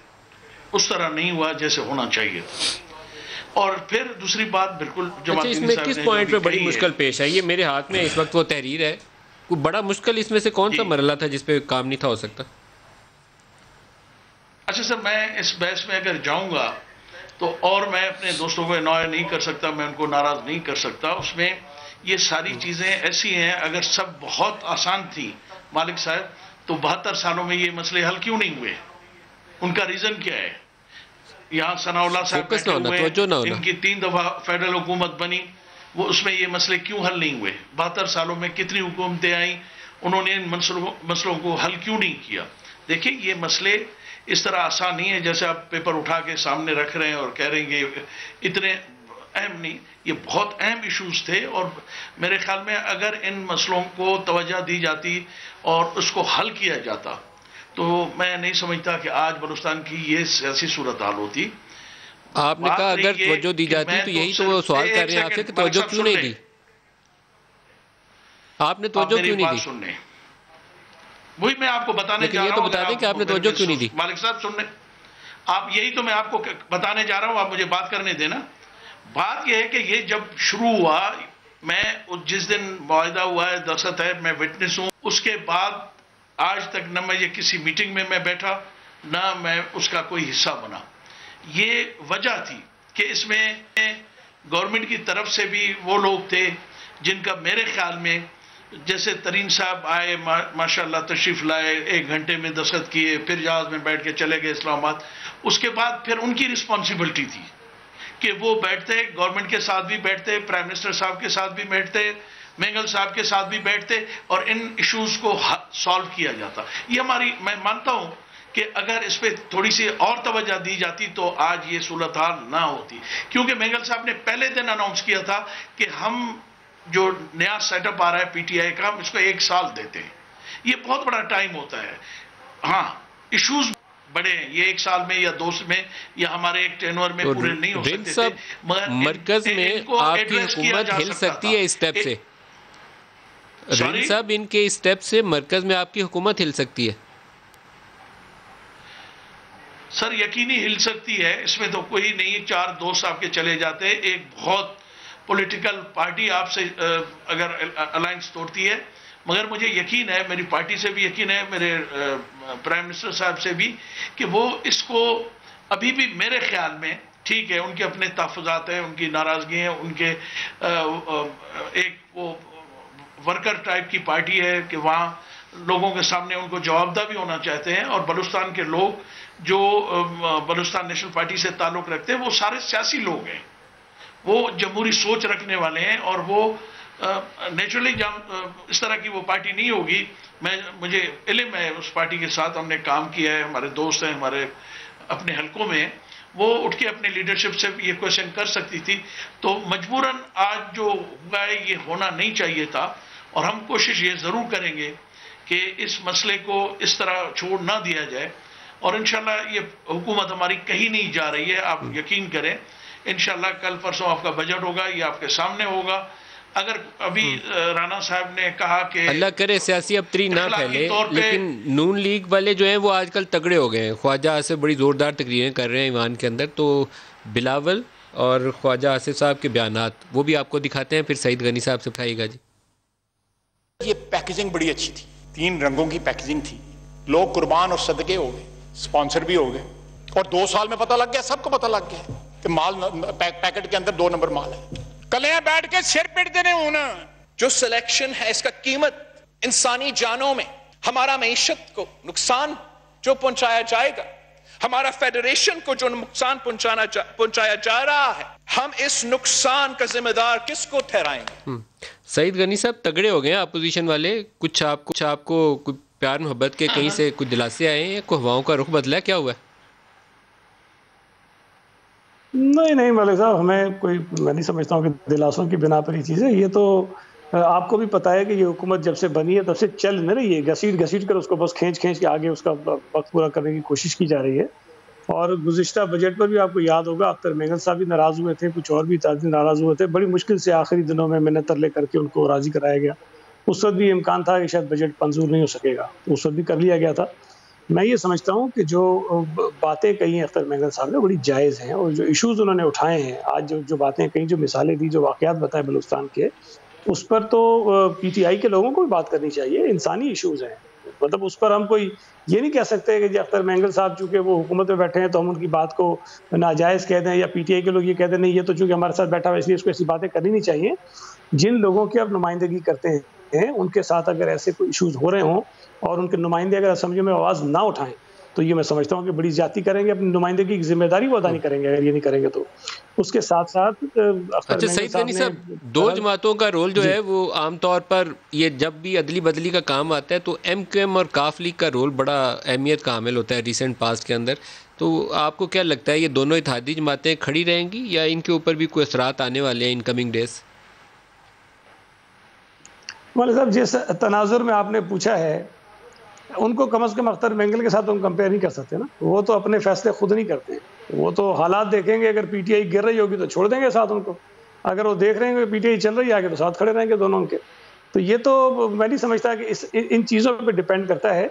S6: उस तरह नहीं हुआ जैसे होना चाहिए। और फिर दूसरी बात, बिल्कुल
S1: जमालुद्दीन साहब किस पॉइंट पे बड़ी मुश्किल पेश आई? ये मेरे हाथ में इस वक्त वो तहरीर है, कोई बड़ा मुश्किल इसमें से कौन सा मरला था जिस पे काम नहीं था हो सकता?
S6: अच्छा सर, मैं इस बहस में अगर जाऊंगा तो, और मैं अपने दोस्तों को इनॉय नहीं कर सकता, मैं उनको नाराज नहीं कर सकता। उसमें ये सारी चीजें ऐसी हैं, अगर सब बहुत आसान थी मालिक साहब, तो 72 सालों में ये मसले हल क्यों नहीं हुए? उनका रीजन क्या है? यहाँ सनाउल्लाह साहब बैठे हुए, इनकी 3 दफा फेडरल हुकूमत बनी, वो उसमें ये मसले क्यों हल नहीं हुए? 72 सालों में कितनी हुकूमतें आई, उन्होंने इन मसलों को हल क्यों नहीं किया? देखिए, ये मसले इस तरह आसान नहीं है जैसे आप पेपर उठा के सामने रख रहे हैं और कह रहे हैं कि इतने अहम नहीं। ये बहुत अहम इश्यूज थे, और मेरे ख्याल में अगर इन मसलों को तवज्जो दी जाती और उसको हल किया जाता, तो मैं नहीं समझता कि आज बलूचिस्तान की ये सियासी सूरत हाल होती।
S1: आपने कहा अगर तवज्जो दी जाती, तो यही तो वो सवाल कर रहे हैं आपसे कि तवज्जो क्यों नहीं दी? आपने तवज्जो क्यों नहीं दी?
S6: वही मैं आपको बताने जा रहा हूं।
S1: ये तो बता दें कि आपने तवज्जो क्यों नहीं दी?
S6: मालिक साहब सुनने, आप यही तो मैं आपको बताने जा रहा हूं, आप मुझे बात करने देना। बात यह है कि ये जब शुरू हुआ, मैं जिस दिन मुआहदा हुआ है, दस्तखत है, मैं विटनेस हूं। उसके बाद आज तक न मैं ये किसी मीटिंग में मैं बैठा, ना मैं उसका कोई हिस्सा बना। ये वजह थी कि इसमें गवर्नमेंट की तरफ से भी वो लोग थे जिनका मेरे ख्याल में, जैसे तरीन साहब आए, माशाल्लाह तशरीफ लाए, 1 घंटे में दस्तखत किए, फिर जहाज में बैठ के चले गए इस्लामाबाद। उसके बाद फिर उनकी रिस्पॉन्सिबिलिटी थी कि वो बैठते, गवर्नमेंट के साथ भी बैठते, प्राइम मिनिस्टर साहब के साथ भी बैठते, मेंगल साहब के साथ भी बैठते और इन इश्यूज को सॉल्व किया जाता। ये हमारी, मैं मानता हूं कि अगर इस पर थोड़ी सी और तवज्जो दी जाती तो आज ये सूरत हाल ना होती, क्योंकि मेंगल साहब ने पहले दिन अनाउंस किया था कि हम जो नया सेटअप आ रहा है पीटीआई का, हम इसको 1 साल देते हैं। ये बहुत बड़ा टाइम होता है। हाँ, इश्यूज बड़े हैं, ये 1 साल में या 2 में या हमारे एक टेनवर में पूरे नहीं हो सकते थे, मगर
S1: मरकज में आपकी हुकूमत हिल सकती है इस स्टेप से। रिन साहब, इनके स्टेप से मरकज में आपकी हुकूमत हिल सकती है?
S6: सर यकीनी हिल सकती है, इसमें तो कोई नहीं। 4 दोस्त आपके चले जाते हैं, एक बहुत पॉलिटिकल पार्टी आपसे अगर अलायंस तोड़ती है, मगर मुझे यकीन है, मेरी पार्टी से भी यकीन है, मेरे प्राइम मिनिस्टर साहब से भी, कि वो इसको अभी भी मेरे ख्याल में, ठीक है उनके अपने तहफ़्फ़ुज़ात हैं, उनकी नाराज़गी है, उनके एक वो वर्कर टाइप की पार्टी है कि वहाँ लोगों के सामने उनको जवाबदेह भी होना चाहते हैं। और बलूचिस्तान के लोग जो बलूचिस्तान नेशनल पार्टी से ताल्लुक़ रखते हैं वो सारे सियासी लोग हैं, वो जमहूरी सोच रखने वाले हैं, और वो नेचुरली इस तरह की वो पार्टी नहीं होगी। मुझे इल्म है उस पार्टी के साथ, हमने काम किया है, हमारे दोस्त हैं हमारे अपने हलकों में, वो उठ के अपने लीडरशिप से ये क्वेश्चन कर सकती थी। तो मजबूरन आज जो हुआ है ये होना नहीं चाहिए था, और हम कोशिश ये ज़रूर करेंगे कि इस मसले को इस तरह छोड़ ना दिया जाए, और इंशाल्लाह ये हुकूमत हमारी कहीं नहीं जा रही है, आप यकीन करें। इंशाल्लाह कल परसों आपका बजट होगा, ये आपके सामने होगा। अगर अभी राणा साहब ने कहा कि
S1: अल्लाह करे सियासी अबतरी ना फैले, लेकिन नून लीग वाले जो हैं वो आजकल तगड़े हो गए हैं। ख्वाजा आसिफ बड़ी ज़ोरदार तकरीरें कर रहे हैं ईवान के अंदर, तो बिलावल और ख्वाजा आसिफ साहब के बयानात वो भी आपको दिखाते हैं, फिर सईद गनी साहब से बताइएगा जी।
S7: ये पैकेजिंग बड़ी अच्छी थी, 3 रंगों की पैकेजिंग थी, लोग कुर्बान और सदके हो गए, स्पॉन्सर भी हो गए, और 2 साल में पता लग गया, सबको पता लग गया कि माल पैकेट के अंदर 2 नंबर माल है। कल यहाँ बैठ के सिर पीटते नहीं होना। जो सिलेक्शन है इसका कीमत इंसानी जानों में, हमारा मईशत को नुकसान जो पहुंचाया जाएगा, हमारा फेडरेशन को जो नुकसान पहुंचाया जा रहा है, हम इस नुकसान का जिम्मेदार किसको ठहराएंगे?
S1: सईद गनी साहब तगड़े हो गए हैं अपोजिशन वाले, कुछ आपको कुछ प्यार मोहब्बत के कहीं से कुछ दिलासे आए हैं, कोई हवाओं का रुख बदला है, क्या हुआ है?
S8: नहीं मलिक साहब, हमें कोई, मैं नहीं समझता हूँ कि दिलासों की बिना पर ये चीज़ है। ये तो आपको भी पता है कि ये हुकूमत जब से बनी है तब से चल नहीं रही है, घसीट कर उसको बस खींच के आगे उसका वक्त पूरा करने की कोशिश की जा रही है। और गुज़िश्ता बजट पर भी आपको याद होगा, अख्तर मेंगल साहब भी नाराज़ हुए थे, कुछ और भी नाराज़ हुए थे, बड़ी मुश्किल से आखिरी दिनों में मिन्नत तरले करके उनको राज़ी कराया गया। उस वक्त भी इम्कान था कि शायद बजट मंजूर नहीं हो सकेगा, तो उस वक्त भी कर लिया गया था। मैं ये समझता हूँ कि जो बातें कही हैं अख्तर मेंगल साहब ने बड़ी जायज़ हैं, और जो इश्यूज़ उन्होंने उठाए हैं, आज जो बातें कही, जो मिसालें दी, जो वाक़यात बताए बलूचिस्तान के, उस पर तो पीटीआई के लोगों को भी बात करनी चाहिए। इंसानी इश्यूज़ हैं, मतलब उस पर हम कोई ये नहीं कह सकते कि अख्तर मेंगल साहब चूँकि वो हुकूमत में बैठे हैं तो हम उनकी बात को नाजायज़ कह दें, या पीटीआई के लोग ये कह दें नहीं ये तो चूँकि हमारे साथ बैठा हुआ इसलिए इसको ऐसी बातें करनी नहीं चाहिए। जिन लोगों की आप नुमाइंदगी करते हैं उनके साथ अगर ऐसे कोई इश्यूज़ हो रहे हों और उनके नुमाइंदे अगर असम्बली में आवाज़ ना उठाएं, तो ये मैं समझता हूँ कि बड़ी ज़्यादती करेंगे, अपनी नुमाइंदगी की जिम्मेदारी वो अदा नहीं करेंगे अगर ये नहीं करेंगे तो। उसके साथ साथ
S1: अच्छा सईद गनी साहब, 2 जमातों का रोल जो है वो आमतौर पर ये जब भी अदली बदली का काम आता है तो MQM और काफ लीग का रोल बड़ा अहमियत का हामिल होता है रिसेंट पास्ट के अंदर। तो आपको क्या लगता है ये दोनों इत्तेहादी जमातें खड़ी रहेंगी या इनके ऊपर भी कोई असरात आने वाले हैं इन कमिंग डेज?
S8: मौलाना साहब, जिस तनाजुर में आपने पूछा है उनको कम से कम अख्तर मेंगल के साथ हम कंपेयर नहीं कर सकते ना। वो तो अपने फैसले खुद नहीं करते, वो तो हालात देखेंगे। अगर पीटीआई गिर रही होगी तो छोड़ देंगे साथ उनको, अगर वो देख रहे हैं पीटीआई चल रही है आगे तो साथ खड़े रहेंगे दोनों उनके। तो ये तो मैं नहीं समझता कि इन चीज़ों पर डिपेंड करता है।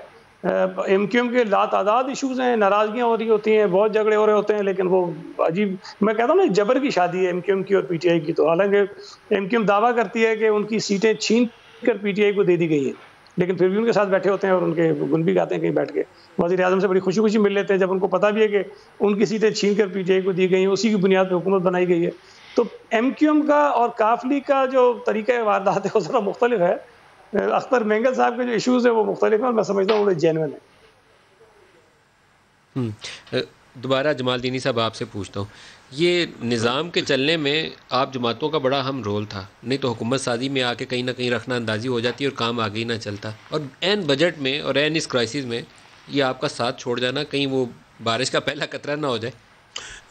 S8: MQM के लातादाद इशूज़ हैं, नाराज़गियाँ हो रही होती हैं, बहुत झगड़े हो रहे होते हैं, लेकिन वो अजीब, मैं कहता हूँ ना, जबर की शादी है MQM की और PTI की। तो हालांकि MQM दावा करती है कि उनकी सीटें छीन कर PTI को दे दी गई हैं, लेकिन फिर भी उनके साथ बैठे होते हैं और उनके गुण भी गाते हैं कहीं बैठ के। वज़ीर आज़म से बड़ी खुशी-खुशी मिल लेते हैं जब उनको पता भी है कि उनकी सीटें छीन कर पीटीआई को दी गई हैं, उसी की बुनियाद पे हुकूमत बनाई गई है। तो एमक्यूएम का और काफ लीग का जो तरीक़ा वारदात है वो ज़रा मुख्तलिफ है। अख्तर मेंगल साहब के जो इश्यूज़ हैं वो मुख्तलिफ हैं और मैं समझता हूँ वो जेन्युइन है।
S1: दोबारा जमालदीनी साहब आपसे पूछता हूँ, ये निज़ाम के चलने में आप जमातों का बड़ा अहम रोल था, नहीं तो हुकूमत साजी में आके कहीं ना कहीं रखना अंदाजी हो जाती और काम आगे ही ना चलता, और एन बजट में और एन इस क्राइसिस में ये आपका साथ छोड़ जाना कहीं वो बारिश का पहला कतरा ना हो जाए।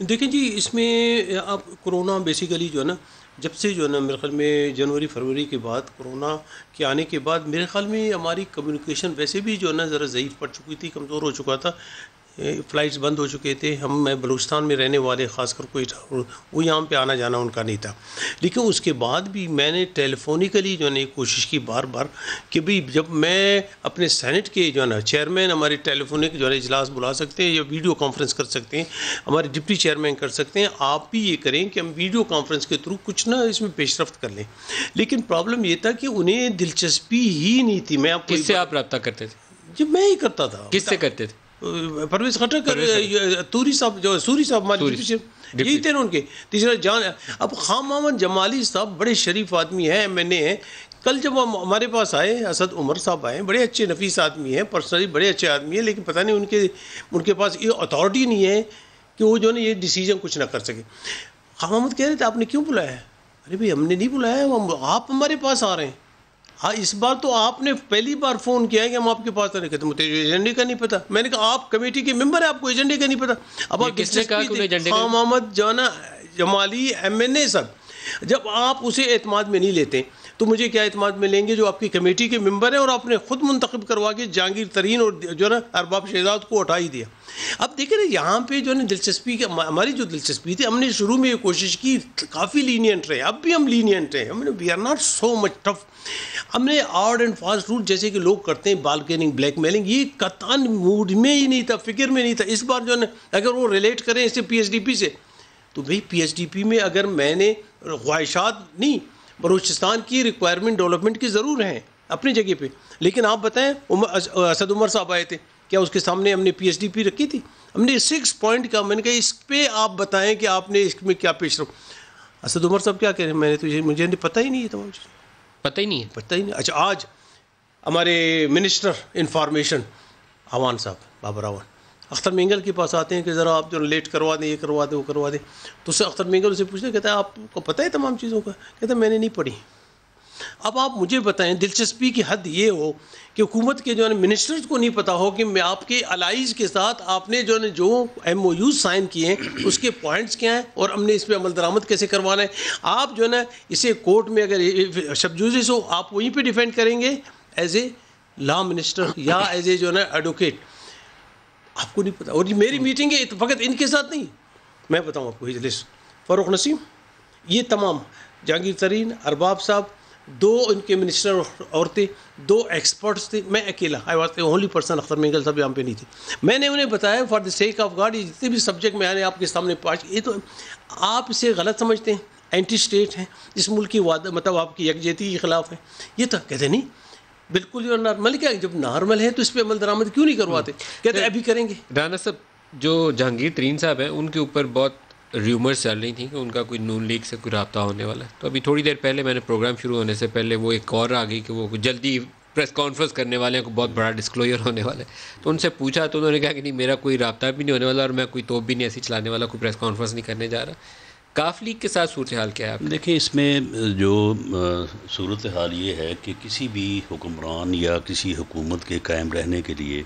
S3: देखें जी, इसमें आप कोरोना बेसिकली जो है ना, जब से जो है ना मेरे ख्याल में जनवरी फरवरी के बाद कोरोना के आने के बाद मेरे ख्याल में हमारी कम्युनिकेशन वैसे भी जो है ना ज़रा ज़ईफ़ पड़ चुकी थी, कमज़ोर हो चुका था। फ़्लाइट्स बंद हो चुके थे। मैं बलूचिस्तान में रहने वाले ख़ासकर कोई वो यहाँ पे आना जाना उनका नहीं था, लेकिन उसके बाद भी मैंने टेलीफोनिकली जो है ना कोशिश की बार बार कि भाई जब मैं अपने सेनेट के जो है ना चेयरमैन हमारे टेलीफोनिक जो है इजलास बुला सकते हैं या वीडियो कॉन्फ्रेंस कर सकते हैं, हमारे डिप्टी चेयरमैन कर सकते हैं, आप भी ये करें कि हम वीडियो कॉन्फ्रेंस के थ्रू कुछ ना इसमें पेशरफ्त कर लें। लेकिन प्रॉब्लम ये था कि उन्हें दिलचस्पी ही नहीं थी। मैं आपको
S1: किससे आप रब्ता करते थे?
S3: जी मैं ही करता था।
S1: किससे करते थे?
S3: परवेज खट्टर, तूरी साहब जो सूरी साहब यही थे ना उनके। तीसरा जान, अब खान मोहम्मद जमाली साहब बड़े शरीफ आदमी हैं, MNA हैं। कल जब हमारे पास आए असद उमर साहब आए, बड़े अच्छे नफीस आदमी हैं, पर्सनली बड़े अच्छे आदमी हैं, लेकिन पता नहीं उनके पास ये अथॉरिटी नहीं है कि वो जो है ये डिसीजन कुछ ना कर सके। खान मोहम्मद कह रहे थे आपने क्यों बुलाया? अरे भाई हमने नहीं बुलाया, आप हमारे पास आ रहे हैं। हाँ, इस बार तो आपने पहली बार फ़ोन किया है कि हम आपके पास आने कहते मुझे एजेंडे का नहीं पता। मैंने कहा आप कमेटी के मेंबर है, आपको एजेंडे का नहीं पता। अब आप
S1: किसने कहा कि एजेंडे?
S3: खान मोहम्मद जाना जमाली MNA सब, जब आप उसे एतमाद में नहीं लेते तो मुझे क्या एतमाद में लेंगे जो आपकी कमेटी के मेंबर हैं और आपने खुद मुंतखब करवा के जहांगीर तरीन और जो है ना अरबाब शहजाद को हटा ही दिया। अब देखिए ना यहाँ पे जो है ना दिलचस्पी की हमारी जो दिलचस्पी थी, हमने शुरू में ये कोशिश की काफ़ी लीनियंट रहे, अब भी हम लीनियंट हैं, हमने we are not so much tough. हमने ऑड एंड फास्ट रूट जैसे कि लोग करते हैं बार्गेनिंग ब्लैकमेलिंग, ये कतान मूड में ही नहीं था, फिक्र में नहीं था। इस बार जो है ना अगर वो रिलेट करें इसे PSDP से, तो भाई PSDP में अगर मैंने ख्वाहिशात नहीं, बलूचिस्तान की रिक्वायरमेंट डेवलपमेंट की ज़रूर हैं अपनी जगह पे, लेकिन आप बताएं असद उमर साहब आए थे, क्या उसके सामने हमने PSDP रखी थी? हमने 6 पॉइंट का, मैंने कहा इस पे आप बताएं कि आपने इसमें क्या पेश रखा। असद उमर साहब क्या कह रहे हैं, मैंने तो मुझे पता ही नहीं है, तमाम चीज़
S1: पता ही नहीं है,
S3: पता ही नहीं। अच्छा, आज हमारे मिनिस्टर इंफॉर्मेशन आवान साहब बाबर आवान अख्तर मेंगल के पास आते हैं कि ज़रा आप जो लेट करवा दें, ये करवा दें, वो करवा दें, तो उससे अख्तर मेंगल उसे पूछते, कहता है आपको पता है तमाम चीज़ों का? कहता है मैंने नहीं पढ़ी। अब आप मुझे बताएं, दिलचस्पी की हद ये हो कि हुकूमत के जो है मिनिस्टर्स को नहीं पता हो कि मैं आपके अलाइज के साथ आपने जो है जो MOU साइन किए हैं उसके पॉइंट्स क्या हैं और हमने इस पर अमल दरामद कैसे करवाना है। आप जो है ना इसे कोर्ट में अगर शब्जुजिस हो, आप वहीं पे डिफेंड करेंगे एज ए लॉ मिनिस्टर या एज ए जो है ना एडवोकेट, आपको नहीं पता। और ये मेरी मीटिंग है फ़कत इनके साथ नहीं, मैं बताऊँ आपको ही लिस्ट, फ़ारूक नसीम, ये तमाम जहांगीर तरीन, अरबाब साहब, 2 इनके मिनिस्टर औरतें, 2 एक्सपर्ट्स थे, मैं अकेला, I was the only person. Akhtar Mengal साहब यहाँ पे नहीं थे। मैंने उन्हें बताया for the sake of God, ये जितने भी सब्जेक्ट मैंने आपके सामने पास, ये तो आप इसे गलत समझते हैं, एंटी स्टेट हैं, इस मुल्क की मतलब आपकी यकजहती के ख़िलाफ़ है, ये तो कहते नहीं बिल्कुल जो नॉर्मल, क्या जब नॉर्मल है तो इस पर अमल दरामद क्यों नहीं करवाते? कहते अभी करेंगे।
S1: राना साहब, जो जहांगीर तरीन साहब हैं उनके ऊपर बहुत र्यूमर्स चल रही थी कि उनका कोई नून लीग से कोई रब्ता होने वाला है, तो अभी थोड़ी देर पहले मैंने प्रोग्राम शुरू होने से पहले वो एक और आ गई कि वो जल्दी प्रेस कॉन्फ्रेंस करने वाले हैं, को बहुत बड़ा डिस्क्लोजर होने वाला है। तो उनसे पूछा तो उन्होंने कहा कि नहीं, मेरा कोई रब्ता भी नहीं होने वाला और मैं कोई तोप भी नहीं ऐसी चलाने वाला, कोई प्रेस कॉन्फ्रेंस नहीं करने जा रहा। काफ लीग के साथ सूरत हाल क्या है आप?
S4: देखिए, इसमें जो सूरत हाल ये है कि किसी भी हुक्मरान या किसी हुकूमत के कायम रहने के लिए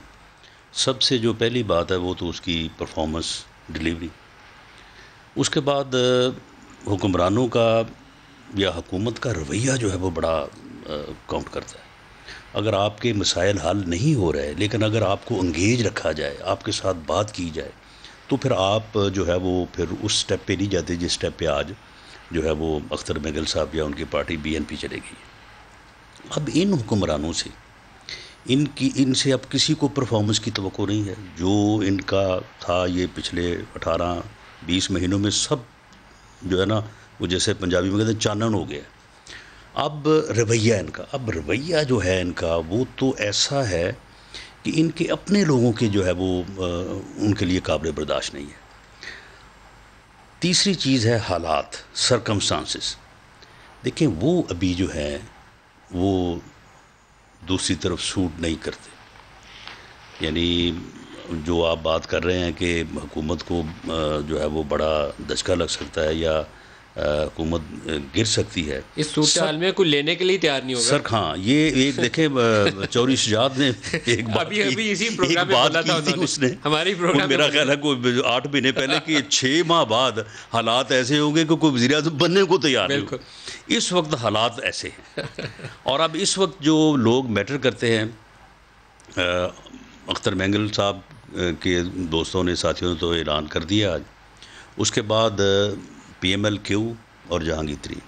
S4: सबसे जो पहली बात है वो तो उसकी परफॉर्मेंस डिलीवरी, उसके बाद हुक्मरानों का या हुकूमत का रवैया जो है वो बड़ा काउंट करता है। अगर आपके मसाइल हल नहीं हो रहे लेकिन अगर आपको इंगेज रखा जाए, आपके साथ बात की जाए, तो फिर आप जो है वो फिर उस स्टेप पे नहीं जाते जिस स्टेप पे आज जो है वो अख्तर मेंगल साहब या उनकी पार्टी BNP चले गई। अब इन हुक्मरानों से इनसे अब किसी को परफॉर्मेंस की तवक्को नहीं है। जो इनका था ये पिछले 18-20 महीनों में सब जो है ना वो जैसे पंजाबी में कहते हैं चानन हो गया। अब रवैया जो है इनका वो तो ऐसा है कि इनके अपने लोगों के जो है वो उनके लिए काबिल बर्दाश्त नहीं है। तीसरी चीज़ है हालात, सरकमस्टांसेस। देखें वो अभी जो है वो दूसरी तरफ सूट नहीं करते। यानी जो आप बात कर रहे हैं कि हुकूमत को जो है वो बड़ा धचका लग सकता है या हुकूमत गिर सकती है,
S1: इस सूरत हाल में कोई लेने के लिए तैयार नहीं होगा।
S4: सर हाँ, ये एक देखें चौधरी शुजात ने एक बात
S1: अभी इसी प्रोग्राम में बोला था उन्होंने,
S4: उसने
S1: हमारी प्रोग्राम
S4: मेरा ख्याल है कोई 8 महीने पहले कि 6 माह बाद हालात ऐसे होंगे कि कोई वज़ीर आज़म बनने को तैयार नहीं होगा। इस वक्त हालात ऐसे हैं। और अब इस वक्त जो लोग मैटर करते हैं, अख्तर मेंगल साहब के दोस्तों ने, साथियों ने तो ऐलान कर दिया आज, उसके बाद PMLQ और जहांगीर तरीन,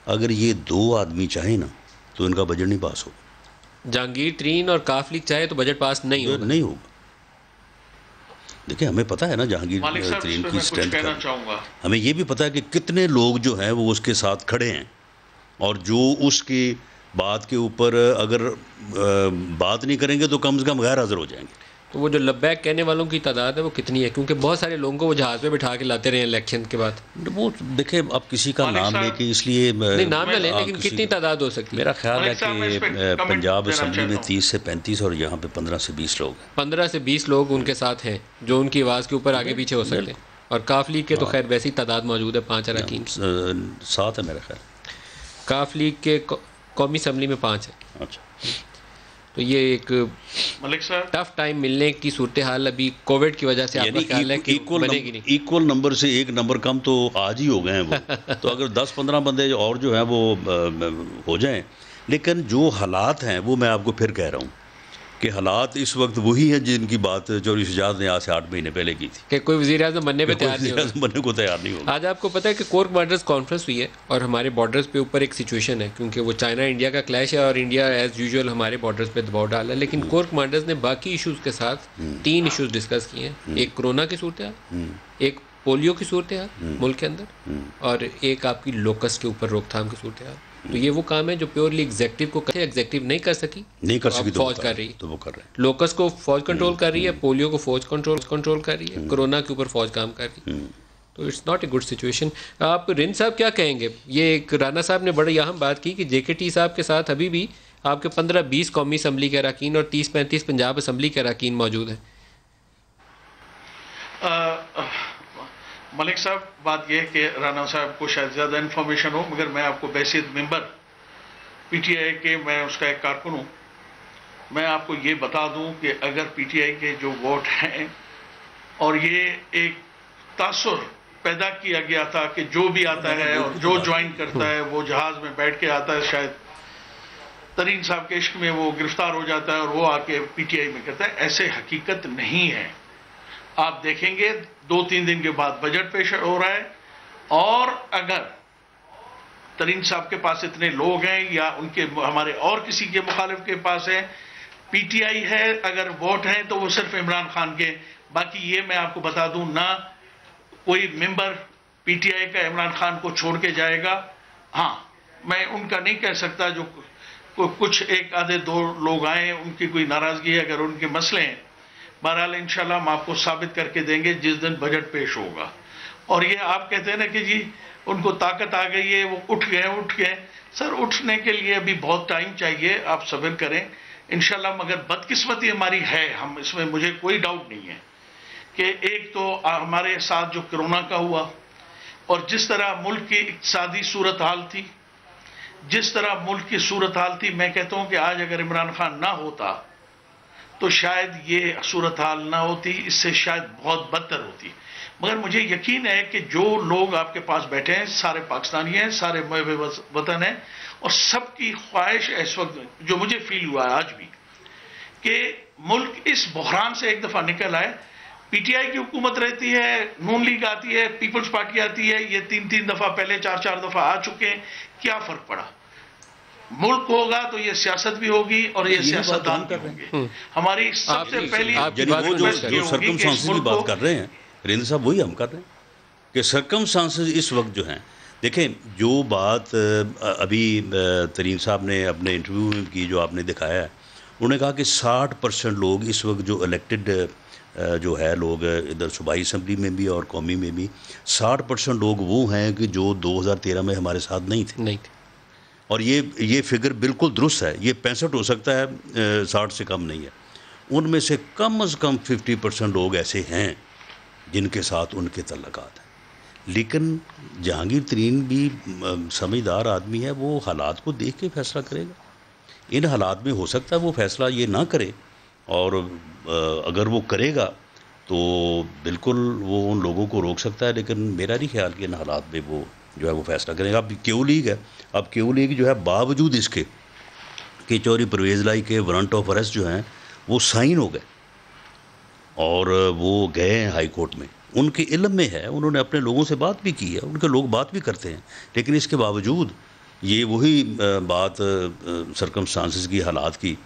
S4: अगर ये 2 आदमी चाहें ना तो इनका बजट नहीं पास होगा।
S1: जहांगीर तरीन और काफ लीग चाहे तो बजट पास नहीं होगा। देखिए हमें पता है ना जहांगीर तरीन की स्ट्रेंथ, हमें ये भी पता है कि कितने लोग जो हैं वो उसके साथ खड़े हैं, और जो उसकी बात के ऊपर अगर बात नहीं करेंगे तो कम से कम गैर हाजिर हो जाएंगे। तो वो जो लब्बैक कहने वालों की तादाद है वो कितनी है? क्योंकि बहुत सारे लोगों को वो जहाज़ पे बिठा के लाते रहे इलेक्शन के बाद। वो देखे अब किसी का नाम लेके, इसलिए नहीं नाम ना लें, लेकिन कितनी तादाद हो सकती है? मेरा ख्याल है कि पंजाब असम्बली में 30 से 35 और यहाँ पे 15 से 20 लोग हैं। 15 से 20 लोग उनके साथ हैं जो उनकी आवाज़ के ऊपर आगे पीछे हो सकते हैं। और काफ लीग के तो खैर वैसी तादाद मौजूद है, 5 अरकान 7 है मेरा ख्याल। काफ लीग के कौमी असम्बली में 5 है। अच्छा, तो ये एक
S6: मलिक साहब
S1: टफ टाइम मिलने की सूरत हाल अभी कोविड की वजह से आपका ख्याल है कि बनेगी नहीं? इक्वल नंबर से 1 नंबर कम तो आज ही हो गए हैं वो। तो अगर 10-15 बंदे और जो हैं वो हो जाएं, लेकिन जो हालात हैं वो मैं आपको फिर कह रहा हूँ कि हालात इस वक्त वही हैं जिनकी बात चौधरी शुजात ने आज से 8 महीने पहले की थी कि कोई वज़ीर आज़म बनने पे तैयार नहीं होगा। आज आपको पता है कि कोर कमांडर्स कॉन्फ्रेंस हुई है और हमारे बॉर्डर्स पे ऊपर एक सिचुएशन है, क्योंकि वो चाइना इंडिया का क्लैश है और इंडिया एज यूजुअल हमारे बॉर्डर्स पे दबाव डाला है। लेकिन कोर कमांडर्स ने बाकी इशूज़ के साथ 3 इशूज़ डिस्कस किए हैं। एक कोरोना की सूरत हाल, एक पोलियो की सूरत हाल मुल्क के अंदर, और एक आपकी लोकस के ऊपर रोकथाम की सूरत हाल। तो ये वो काम है जो प्योरली एग्जेक्टिव को एग्जेक्टिव नहीं कर सकी तो फौज कर रही है, तो वो कर रहे हैं। लोकस को फौज कंट्रोल कर रही है, पोलियो को फौज कंट्रोल कर रही है, कोरोना के ऊपर फौज काम कर रही है। तो it's not a good situation. आप रिंद साहब क्या कहेंगे? ये एक राना साहब ने बड़ी अहम बात की कि JKT साहब के साथ अभी भी आपके 15-20 कौमी असम्बली के अरकान और 30-35 पंजाब असम्बली के अरकान मौजूद हैं।
S6: मलिक साहब, बात यह है कि राना साहब को शायद ज़्यादा इन्फॉर्मेशन हो, मगर मैं आपको बैसियत मेंबर PTI के, मैं उसका एक कारकुन हूँ, मैं आपको ये बता दूं कि अगर PTI के जो वोट हैं, और ये एक तासुर पैदा किया गया था कि जो भी आता है और जो ज्वाइन करता है वो जहाज़ में बैठ के आता है, शायद तरीन साहब के इश्क में वो गिरफ्तार हो जाता है और वो आके PTI में करता है, ऐसे हकीकत नहीं है। आप देखेंगे 2-3 दिन के बाद बजट पेश हो रहा है, और अगर तरीन साहब के पास इतने लोग हैं या उनके हमारे और किसी के मुखालिफ के पास है, PTI है, अगर वोट हैं तो वो सिर्फ इमरान खान के। बाकी ये मैं आपको बता दूं, ना कोई मेंबर PTI का इमरान खान को छोड़ के जाएगा। हाँ, मैं उनका नहीं कह सकता, जो कुछ एक आधे 2 लोग आए उनकी कोई नाराजगी है, अगर उनके मसले हैं, बहरहाल इंशाल्लाह हम आपको साबित करके देंगे जिस दिन बजट पेश होगा। और ये आप कहते हैं ना कि जी उनको ताकत आ गई है, वो उठ गए। सर, उठने के लिए अभी बहुत टाइम चाहिए, आप सब्र करें इंशाल्लाह। मगर बदकिस्मती हमारी है, हम इसमें, मुझे कोई डाउट नहीं है कि एक तो हमारे साथ जो कोरोना का हुआ, और जिस तरह मुल्क की इक्तिसादी सूरत हाल थी, मैं कहता हूं कि आज अगर इमरान खान ना होता तो शायद ये सूरत हाल ना होती, इससे शायद बहुत बदतर होती। मगर मुझे यकीन है कि जो लोग आपके पास बैठे हैं सारे पाकिस्तानी हैं, सारे मुहब्बे वतन हैं, और सबकी ख्वाहिश है इस वक्त, जो मुझे फील हुआ है आज भी, कि मुल्क इस बहरान से एक दफ़ा निकल आए। PTI की हुकूमत रहती है, नून लीग आती है, पीपल्स पार्टी आती है, ये 3-3 दफ़ा पहले 4-4 दफ़ा आ चुके हैं, क्या फ़र्क पड़ा? मुल्क होगा तो ये सियासत भी होगी और ये सियासतदान भी होंगे। हमारी सबसे पहली
S4: वो जो सर्कमस्टांसेस की बात कर रहे हैं रिंद साहब, वही हम कर रहे हैं कि सर्कमस्टांसेस इस वक्त जो हैं देखें, जो बात अभी तरीन साहब ने अपने इंटरव्यू में की, जो आपने दिखाया है, उन्होंने कहा कि 60% लोग इस वक्त जो इलेक्टेड जो है लोग इधर सूबाई असम्बली में भी और कौमी में भी, 60% लोग वो हैं कि जो 2013 में हमारे साथ नहीं थे। और ये फिगर बिल्कुल दुरुस्त है, ये 65 हो सकता है, 60 से कम नहीं है। उनमें से कम 50% लोग ऐसे हैं जिनके साथ उनके तल्लुकात हैं। लेकिन जहांगीर तरीन भी समझदार आदमी है, वो हालात को देख के फैसला करेगा। इन हालात में हो सकता है वो फैसला ये ना करे, और अगर वो करेगा तो बिल्कुल वो उन लोगों को रोक सकता है, लेकिन मेरा नहीं ख्याल कि इन हालात में वो जो है वो फैसला करेगा। अब क्यू लीग है, अब क्यू लीग जो है बावजूद इसके कि चौधरी परवेज़ लाई के वारंट ऑफ अरेस्ट जो हैं वो साइन हो गए और वो गए हैं हाई कोर्ट में, उनके इल्म में है, उन्होंने अपने लोगों से बात भी की है, उनके लोग बात भी करते हैं, लेकिन इसके बावजूद ये वही बात सर्कमस्टांसेस की, हालात की,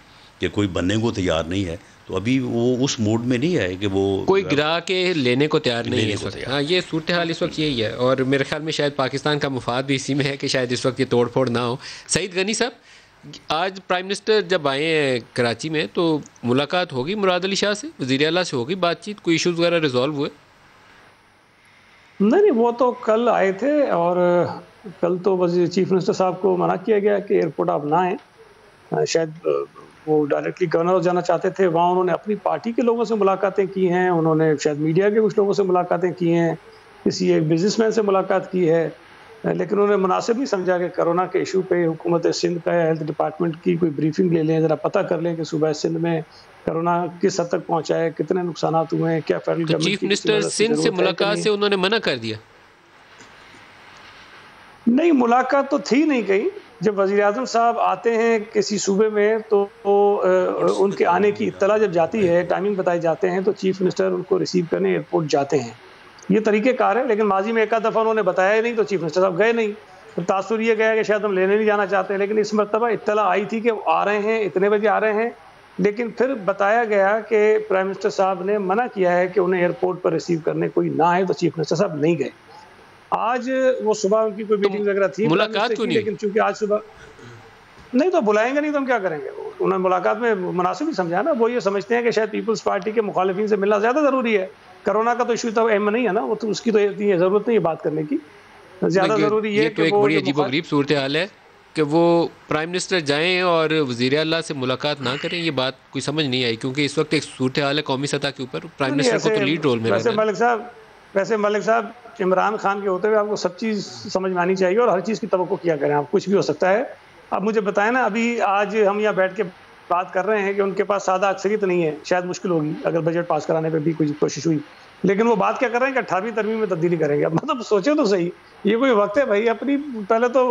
S4: कि कोई बनने को तैयार नहीं है। तो अभी वो उस मूड में नहीं है कि वो
S1: कोई गिरा के लेने को तैयार नहीं है इस वक्त। हाँ, ये सूरत हाल इस वक्त यही है, और मेरे ख्याल में शायद पाकिस्तान का मुफाद भी इसी में है कि शायद इस वक्त ये तोड़ फोड़ ना हो। सईद गनी साहब, आज प्राइम मिनिस्टर जब आए हैं कराची में तो मुलाकात होगी मुराद अली शाह से, वज़ीर आला से होगी बातचीत, कोई इशूज़ वगैरह रिजॉल्व हुए?
S8: नहीं, वो तो कल आए थे, और कल तो वज़ीर चीफ मिनिस्टर साहब को मना किया गया कि एयरपोर्ट आप ना आएँ। शायद वो डायरेक्टली गवर्नर जाना चाहते थे, वहाँ उन्होंने अपनी पार्टी के लोगों से मुलाकातें की हैं, उन्होंने शायद मीडिया के कुछ लोगों से मुलाकातें की हैं, किसी एक बिजनेसमैन से मुलाकात की है, लेकिन उन्होंने मुनासिब नहीं समझा कि कोरोना के इशू पे हुकूमत सिंध का या हेल्थ डिपार्टमेंट की कोई ब्रीफिंग ले लें, ज़रा पता कर लें कि सूबा सिंध में कोरोना किस हद तक पहुँचा है, कितने नुकसान हुए हैं, क्या federal government
S1: chief minister Sindh से मुलाकात से उन्होंने मना कर दिया?
S8: नहीं, मुलाकात तो थी नहीं कहीं। जब वज़ीर आज़म साहब आते हैं किसी सूबे में तो उनके आने की इत्तला जब जाती है, टाइमिंग बताए जाते हैं, तो चीफ मिनिस्टर उनको रिसीव करने एयरपोर्ट जाते हैं। ये तरीक़ेकार है, लेकिन माजी में एक आध दफ़ा उन्होंने बताया ही नहीं तो चीफ मिनिस्टर साहब गए नहीं। तो तासुर ये गया कि शायद हम लेने नहीं जाना चाहते, लेकिन इस मरतबा इत्तला आई थी कि वो आ रहे हैं, इतने बजे आ रहे हैं, लेकिन फिर बताया गया कि प्राइम मिनिस्टर साहब ने मना किया है कि उन्हें एयरपोर्ट पर रिसीव करने कोई ना आए, तो चीफ मिनिस्टर साहब नहीं गए। आज वो सुबह उनकी कोई मीटिंग वगैरह थी,
S1: मुलाकात क्यों नहीं?
S8: लेकिन चूंकि आज सुबह नहीं तो बुलाएंगे नहीं तो हम क्या करेंगे। उन्होंने मुलाकात में मुनासिब ही समझा ना, वो ये समझते हैं कि शायद पीपल्स पार्टी के मुखालिफिन से मिलना ज़्यादा ज़रूरी है। कोरोना का तो इशू तो अहम नहीं है ना, वो तो उसकी तो ज़रूरत नहीं है बात करने की, ज़्यादा ज़रूरी ये
S1: तो एक बड़ी अजीबोगरीब सूरत हाल है कि वो प्राइम मिनिस्टर जाएं और वज़ीर आला से मुलाकात ना करें। ये बात कोई समझ नहीं आई, क्योंकि इस वक्त एक सूरत हाल है कौमी सतह के ऊपर, प्राइम मिनिस्टर को तो लीड रोल में
S8: वैसे मलिक साहब इमरान खान के होते हुए आपको सब चीज़ समझ में आनी चाहिए और हर चीज़ की तवक्को किया करें आप, कुछ भी हो सकता है। अब मुझे बताएं ना, अभी आज हम यहाँ बैठ के बात कर रहे हैं कि उनके पास सादा अक्सरियत नहीं है, शायद मुश्किल होगी अगर बजट पास कराने पे भी कोई कोशिश हुई, लेकिन वो बात क्या कर रहे हैं कि 18वीं तरमीम में तब्दीली करेंगे। अब मतलब सोचो तो सही, ये कोई वक्त है भाई, अपनी पहले तो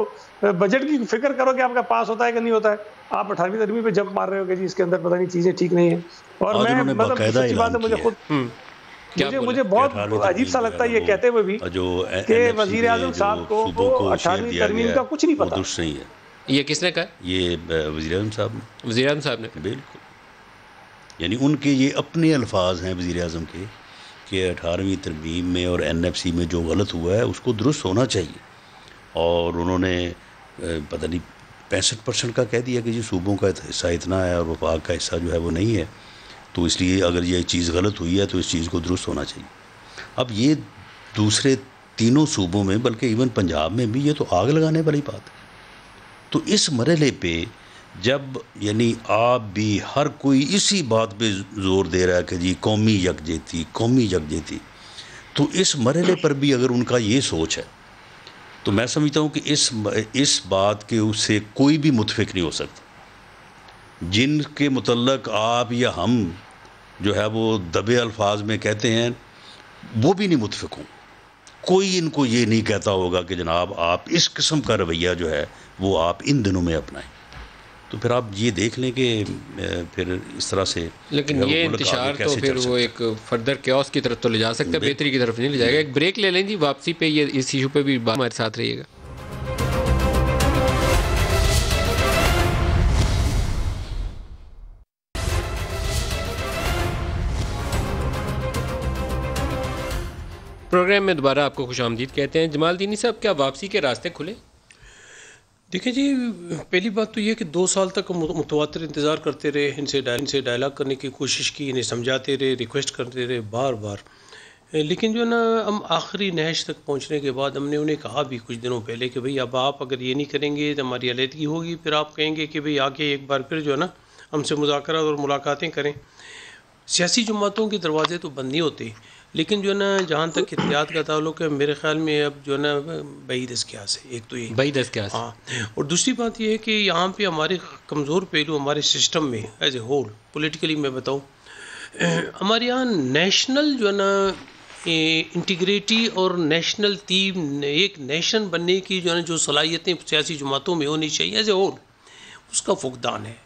S8: बजट की फिक्र करो कि आपका पास होता है कि नहीं होता है। आप 18वीं तरमीम पे जंप मार रहे हो कि जी इसके अंदर पता नहीं चीज़ें ठीक नहीं है। और मैं मतलब सच्ची बात है, मुझे खुद मुझे बहुत अजीब सा लगता है ये कहते हुए भी कि वज़ीर आज़म साहब को 18वीं तरमीम का कुछ नहीं पता।
S4: नहीं है।
S1: ये किसने कहा?
S4: ये वज़ीर आज़म साहब ने।
S1: वज़ीर आज़म साहब ने,
S4: बिल्कुल, यानी उनके ये अपने अल्फाज हैं वज़ीर आज़म के कि 18वीं तरमीम में और NFC में जो गलत हुआ है उसको दुरुस्त होना चाहिए। और उन्होंने पता नहीं 65% का कह दिया कि जी सूबों का हिस्सा इतना है और वफाक का हिस्सा जो है वो नहीं है, तो इसलिए अगर ये चीज़ गलत हुई है तो इस चीज़ को दुरुस्त होना चाहिए। अब ये दूसरे तीनों सूबों में, बल्कि इवन पंजाब में भी, ये तो आग लगाने वाली बात है। तो इस मरहले पे जब यानी आप भी हर कोई इसी बात पे ज़ोर दे रहा है कि जी कौमी यकजहती, तो इस मरहले पर भी अगर उनका ये सोच है तो मैं समझता हूँ कि इस बात के उससे कोई भी मुतफिक नहीं हो सकता। जिनके मुतल्लक आप या हम जो है वो दबे अल्फाज में कहते हैं, वो भी नहीं मुतफिक हूँ। कोई इनको ये नहीं कहता होगा कि जनाब आप इस किस्म का रवैया जो है वो आप इन दिनों में अपनाएं। तो फिर आप ये देख लें कि फिर इस तरह से,
S1: लेकिन ये इंतशार तो फिर वो एक फर्दर क्योस की तरफ तो ले जा सकता है, बेहतरी की तरफ नहीं ले जाएगा। एक ब्रेक ले लें जी, वापसी पे ये इस इशू पे भी हमारे साथ रहिएगा। प्रोग्राम में दोबारा आपको खुशामदीद कहते हैं। जमालदीनी साहब, क्या वापसी के रास्ते खुले?
S3: देखिए जी, पहली बात तो ये कि 2 साल तक हम मुतवातिर इंतज़ार करते रहे, इनसे डायलॉग करने की कोशिश की, इन्हें समझाते रहे, रिक्वेस्ट करते रहे बार बार, लेकिन जो है ना, हम आखिरी नहज तक पहुंचने के बाद हमने उन्हें कहा भी कुछ दिनों पहले कि भाई अब आप अगर ये नहीं करेंगे तो हमारी अलहदगी होगी, फिर आप कहेंगे कि भाई आके एक बार फिर जो है ना हमसे मुज़ाकरात और मुलाकातें करें। सियासी जमातों के दरवाजे तो बंद नहीं होते, लेकिन जो है ना, जहाँ तक एहतियात का ताल्लुक है, मेरे ख्याल में अब जो है ना बईद अज़कियास है। एक तो ये
S1: बईद अज़कियास,
S3: हाँ, और दूसरी बात ये है कि यहाँ पे हमारे कमज़ोर पहलू हमारे सिस्टम में एज ए होल पॉलिटिकली मैं बताऊँ, हमारे यहाँ नेशनल जो है ना इंटीग्रिटी और नेशनल थीम, एक नेशन बनने की जो है ना जो सलाहियतें सियासी जमातों में होनी चाहिए एज ए होल, उसका फुकदान है।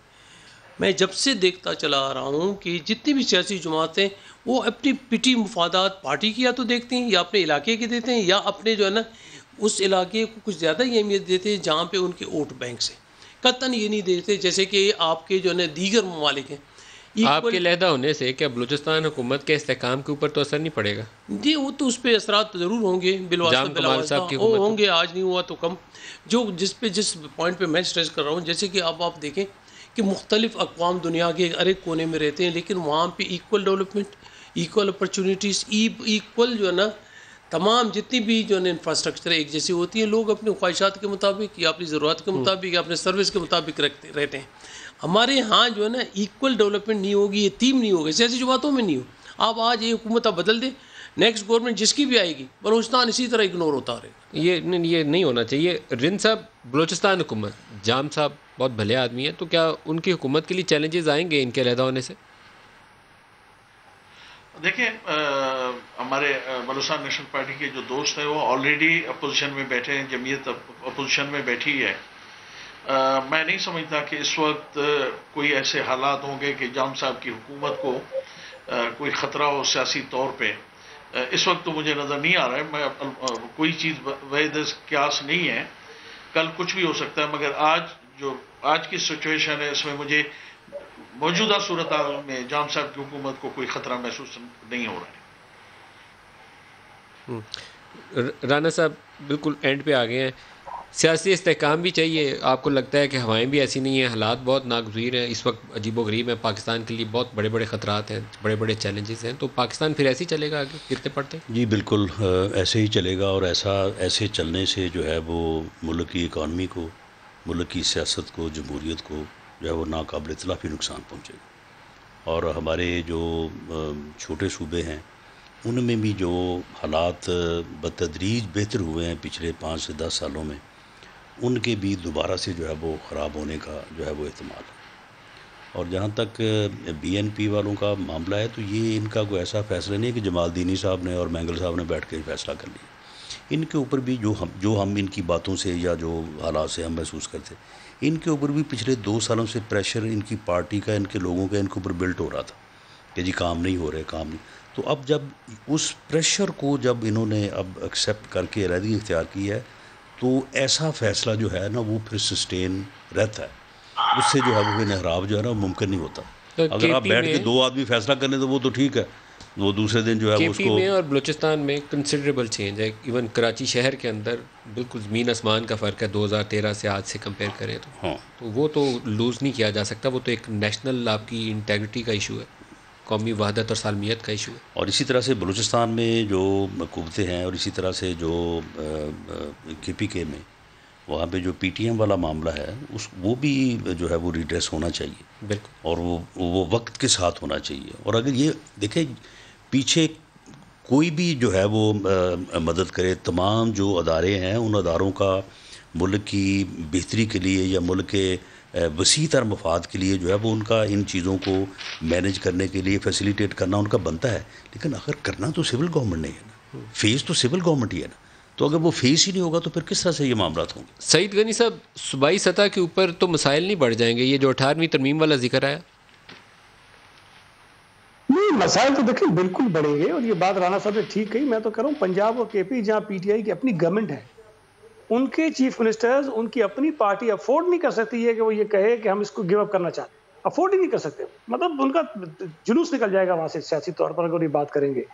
S3: मैं जब से देखता चला आ रहा हूँ कि जितनी भी सियासी जमातें वो अपनी पिटी मुफादात पार्टी की या तो देखते हैं या अपने इलाके के देते हैं, या अपने जो है ना उस इलाके को कुछ ज़्यादा ही अहमियत देते हैं जहाँ पे उनके वोट बैंक से, कतन ये नहीं देते जैसे कि आपके जो है ना दीगर ममालिक हैं।
S1: आपके लहदा होने से क्या बलूचिस्तान हुकूमत के इस्तेहकाम के ऊपर तो असर नहीं पड़ेगा?
S3: जी, वो तो उस पर असरात ज़रूर होंगे, बिलवास्ता होंगे, आज नहीं हुआ तो कम। जिस पॉइंट पे मैं स्ट्रेस कर रहा हूँ, जैसे कि अब आप देखें कि मुख्तलिफ अक़वाम दुनिया के हर एक कोने में रहते हैं, लेकिन वहाँ पे equal development, equal opportunities, equal जो है ना तमाम जितनी भी जो है ना इंफ्रास्ट्रक्चर एक जैसी होती है, लोग अपनी ख्वाहिशात के मुताबिक या अपनी ज़रूरत के मुताबिक या अपने सर्विस के मुताबिक रहते हैं। हमारे यहाँ जो है ना इक्वल डेवलपमेंट नहीं होगी, ये थीम नहीं होगी, सियासी जमातों में नहीं हो। आप आज ये हुकूमत आप बदल दें, नेक्स्ट गवर्नमेंट जिसकी भी आएगी, बलूचिस्तान इसी तरह इग्नोर होता रहेगा।
S1: ये नहीं होना चाहिए। रिंद साहब, बलूचिस्तान हुकूमत, जाम साहब बहुत भले आदमी हैं, तो क्या उनकी हुकूमत के लिए चैलेंजेस आएंगे इनके अलहदा होने से?
S6: देखिए, हमारे बलूचिस्तान नेशनल पार्टी के जो दोस्त हैं वो ऑलरेडी अपोजिशन में बैठे हैं, जमीयत अपोजिशन में बैठी है। मैं नहीं समझता कि इस वक्त कोई ऐसे हालात होंगे कि जाम साहब की हुकूमत को कोई ख़तरा हो सियासी तौर पे। इस वक्त तो मुझे नज़र नहीं आ रहा है। मैं कोई चीज़ वैध क्यास नहीं है, कल कुछ भी हो सकता है, मगर आज की सिचुएशन है इसमें मुझे मौजूदा सूरत में जाम साहब की हुकूमत को कोई ख़तरा महसूस नहीं हो रहा
S1: है। राना साहब बिल्कुल एंड पे आ गए हैं। सियासी इस्तेहकाम भी चाहिए। आपको लगता है कि हवाएं भी ऐसी नहीं हैं, हालात बहुत नागज़ीर हैं, इस वक्त अजीबोगरीब है, पाकिस्तान के लिए बहुत बड़े बड़े ख़तरात हैं, बड़े बड़े चैलेंजेस हैं, तो पाकिस्तान फिर ऐसे ही चलेगा आगे गिरते पड़ते?
S4: जी बिल्कुल, ऐसे ही चलेगा, और ऐसे चलने से जो है वो मुल्क की इकानमी को, मुल्क की सियासत को, जमहूरियत को जो है वो नाकाबिल इतलाफ़ी नुकसान पहुँचेगा। और हमारे जो छोटे सूबे हैं उनमें भी जो हालात बतदरीज बेहतर हुए हैं पिछले 5 से 10 सालों में, उनके भी दोबारा से जो है वो ख़राब होने का जो है वो एहतमाल है। और जहाँ तक BNP वालों का मामला है, तो ये इनका कोई ऐसा फ़ैसला नहीं है कि जमालदीनी साहब ने और मैंगल साहब ने बैठ के फैसला कर लिया। इनके ऊपर भी जो हम इनकी बातों से या जो हालात से हम महसूस करते, इनके ऊपर भी पिछले 2 सालों से प्रेशर इनकी पार्टी का, इनके लोगों का इनके ऊपर बिल्ट हो रहा था कि जी काम नहीं हो रहे, काम नहीं। तो अब जब उस प्रेशर को जब इन्होंने अब एक्सेप्ट करके अलहदगी इख्तियार की है, तो ऐसा फ़ैसला जो है ना वो फिर सस्टेन रहता है, उससे जो है वो इनहराब जो है ना मुमकिन नहीं होता। तो अगर आप बैठ के 2 आदमी फैसला करने तो वो तो ठीक है, वो दूसरे दिन जो है
S1: KP उसको में और बलूचिस्तान में कंसिडरेबल चेंज है। इवन कराची शहर के अंदर बिल्कुल ज़मीन आसमान का फ़र्क है 2013 से आज से कंपेयर करें तो।
S4: हाँ,
S1: तो वो तो लूज़ नहीं किया जा सकता, वो तो एक नेशनल आपकी इंटेग्रिटी का इशू है, कौमी वहदत और सालमियत का इशू है।
S4: और इसी तरह से बलूचिस्तान में जो कुव्वतें हैं, और इसी तरह से जो KPK में वहाँ पे जो PTM वाला मामला है, वो भी जो है वो रिड्रेस होना चाहिए,
S1: बिल्कुल,
S4: और वो वक्त के साथ होना चाहिए। और अगर ये देखें पीछे कोई भी जो है वो मदद करे, तमाम जो अदारे हैं उन अदारों का मुल्क की बेहतरी के लिए या मुल्क के वसी तर मफाद के लिए जो है वो उनका इन चीज़ों को मैनेज करने के लिए फैसिलिटेट करना उनका बनता है। लेकिन अगर करना तो सिविल गवर्नमेंट नहीं है ना, फेस तो सिविल गवर्नमेंट ही है ना। तो अगर वो फेस ही नहीं होगा तो फिर किस तरह से ये मामला होंगे?
S1: सईद गनी साहब, सूबाई सतह के ऊपर तो मसाइल नहीं बढ़ जाएंगे? ये जो 18वीं तरमीम वाला जिक्र आया,
S8: नहीं, मसाइल तो देखिए बिल्कुल बढ़ेंगे, और ये बात राणा साहब ने ठीक कही। मैं तो कह रहा हूँ पंजाब और KP जहाँ PTI की अपनी गवर्नमेंट है, उनके चीफ मिनिस्टर्स, उनकी अपनी पार्टी अफोर्ड नहीं कर सकती है कि वो ये कहे कि हम इसको गिव अप करना चाहते हैं, अफोर्ड ही नहीं कर सकते। मतलब उनका जुलूस निकल जाएगा वहां से सियासी तौर पर अगर ये बात करेंगे।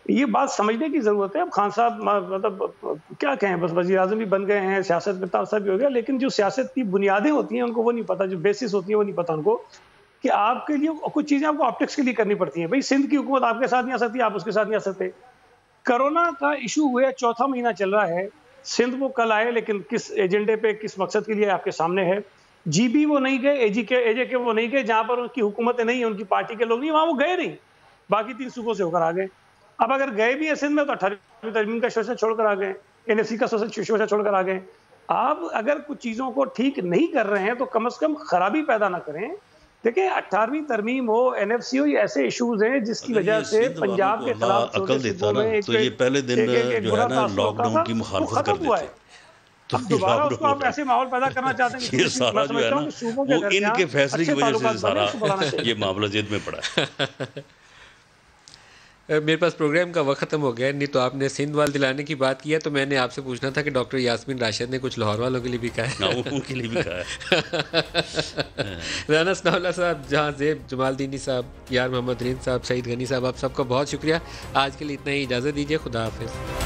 S8: ये बात समझने की ज़रूरत है। अब खान साहब मतलब क्या कहें, बस वज़ीर-ए-आज़म भी बन गए हैं, सियासत में तारसा भी हो गया, लेकिन जो सियासत की बुनियादें होती हैं उनको वो नहीं पता, जो बेसिस होती है वो नहीं पता उनको, कि आपके लिए कुछ चीज़ें आपको ऑप्टिक्स के लिए करनी पड़ती हैं। भाई सिंध की हुकूमत आपके साथ नहीं आ सकती, आप उसके साथ नहीं आ सकते। कोरोना का इशू हुए 4था महीना चल रहा है, सिंध वो कल आए, लेकिन किस एजेंडे पे, किस मकसद के लिए आपके सामने है। जीबी वो नहीं गए, एजे के वो नहीं गए, जहाँ पर उनकी हुकूमतें नहीं है, उनकी पार्टी के लोग नहीं, वहाँ वो गए नहीं, बाकी 3 सूबों से होकर आ गए। अब अगर गए भी हैं सिंध में तो 18वीं तरमीम का शोषण छोड़कर आ गए, एनएफसी का शोषण छोड़कर आ गए। आप अगर कुछ चीज़ों को ठीक नहीं कर रहे हैं तो कम से कम खराबी पैदा ना करें। देखिए 18वीं तरमीम हो, एनएफसी हो, ये ऐसे इश्यूज हैं जिसकी वजह से पंजाब के खिलाफ
S4: अकल देता ना, तो ये पहले दिन जो है ना लॉकडाउन की मुखालफत कर देते।
S8: तो दोबारा उसको आप ऐसे माहौल पैदा करना चाहते हैं,
S4: ये सारा जो है ना वो इनके फैसले की वजह से सारा ये मामला जिद में पड़ा है।
S1: मेरे पास प्रोग्राम का वक्त ख़त्म हो गया, नहीं तो आपने सिंध वाल दिलाने की बात की है, तो मैंने आपसे पूछना था कि डॉक्टर यास्मीन राशिद ने कुछ लाहौर वालों के लिए भी कहा है।
S4: उनके लिए भी कहा है।
S1: राना सनाउल्लाह साहब, जहां ज़ेब, जमालदीनी साहब, यार मोहम्मद रीन साहब, सईद गनी साहब, आप सबका बहुत शुक्रिया। आज के लिए इतना ही, इजाज़त दीजिए, खुदा हाफिज़।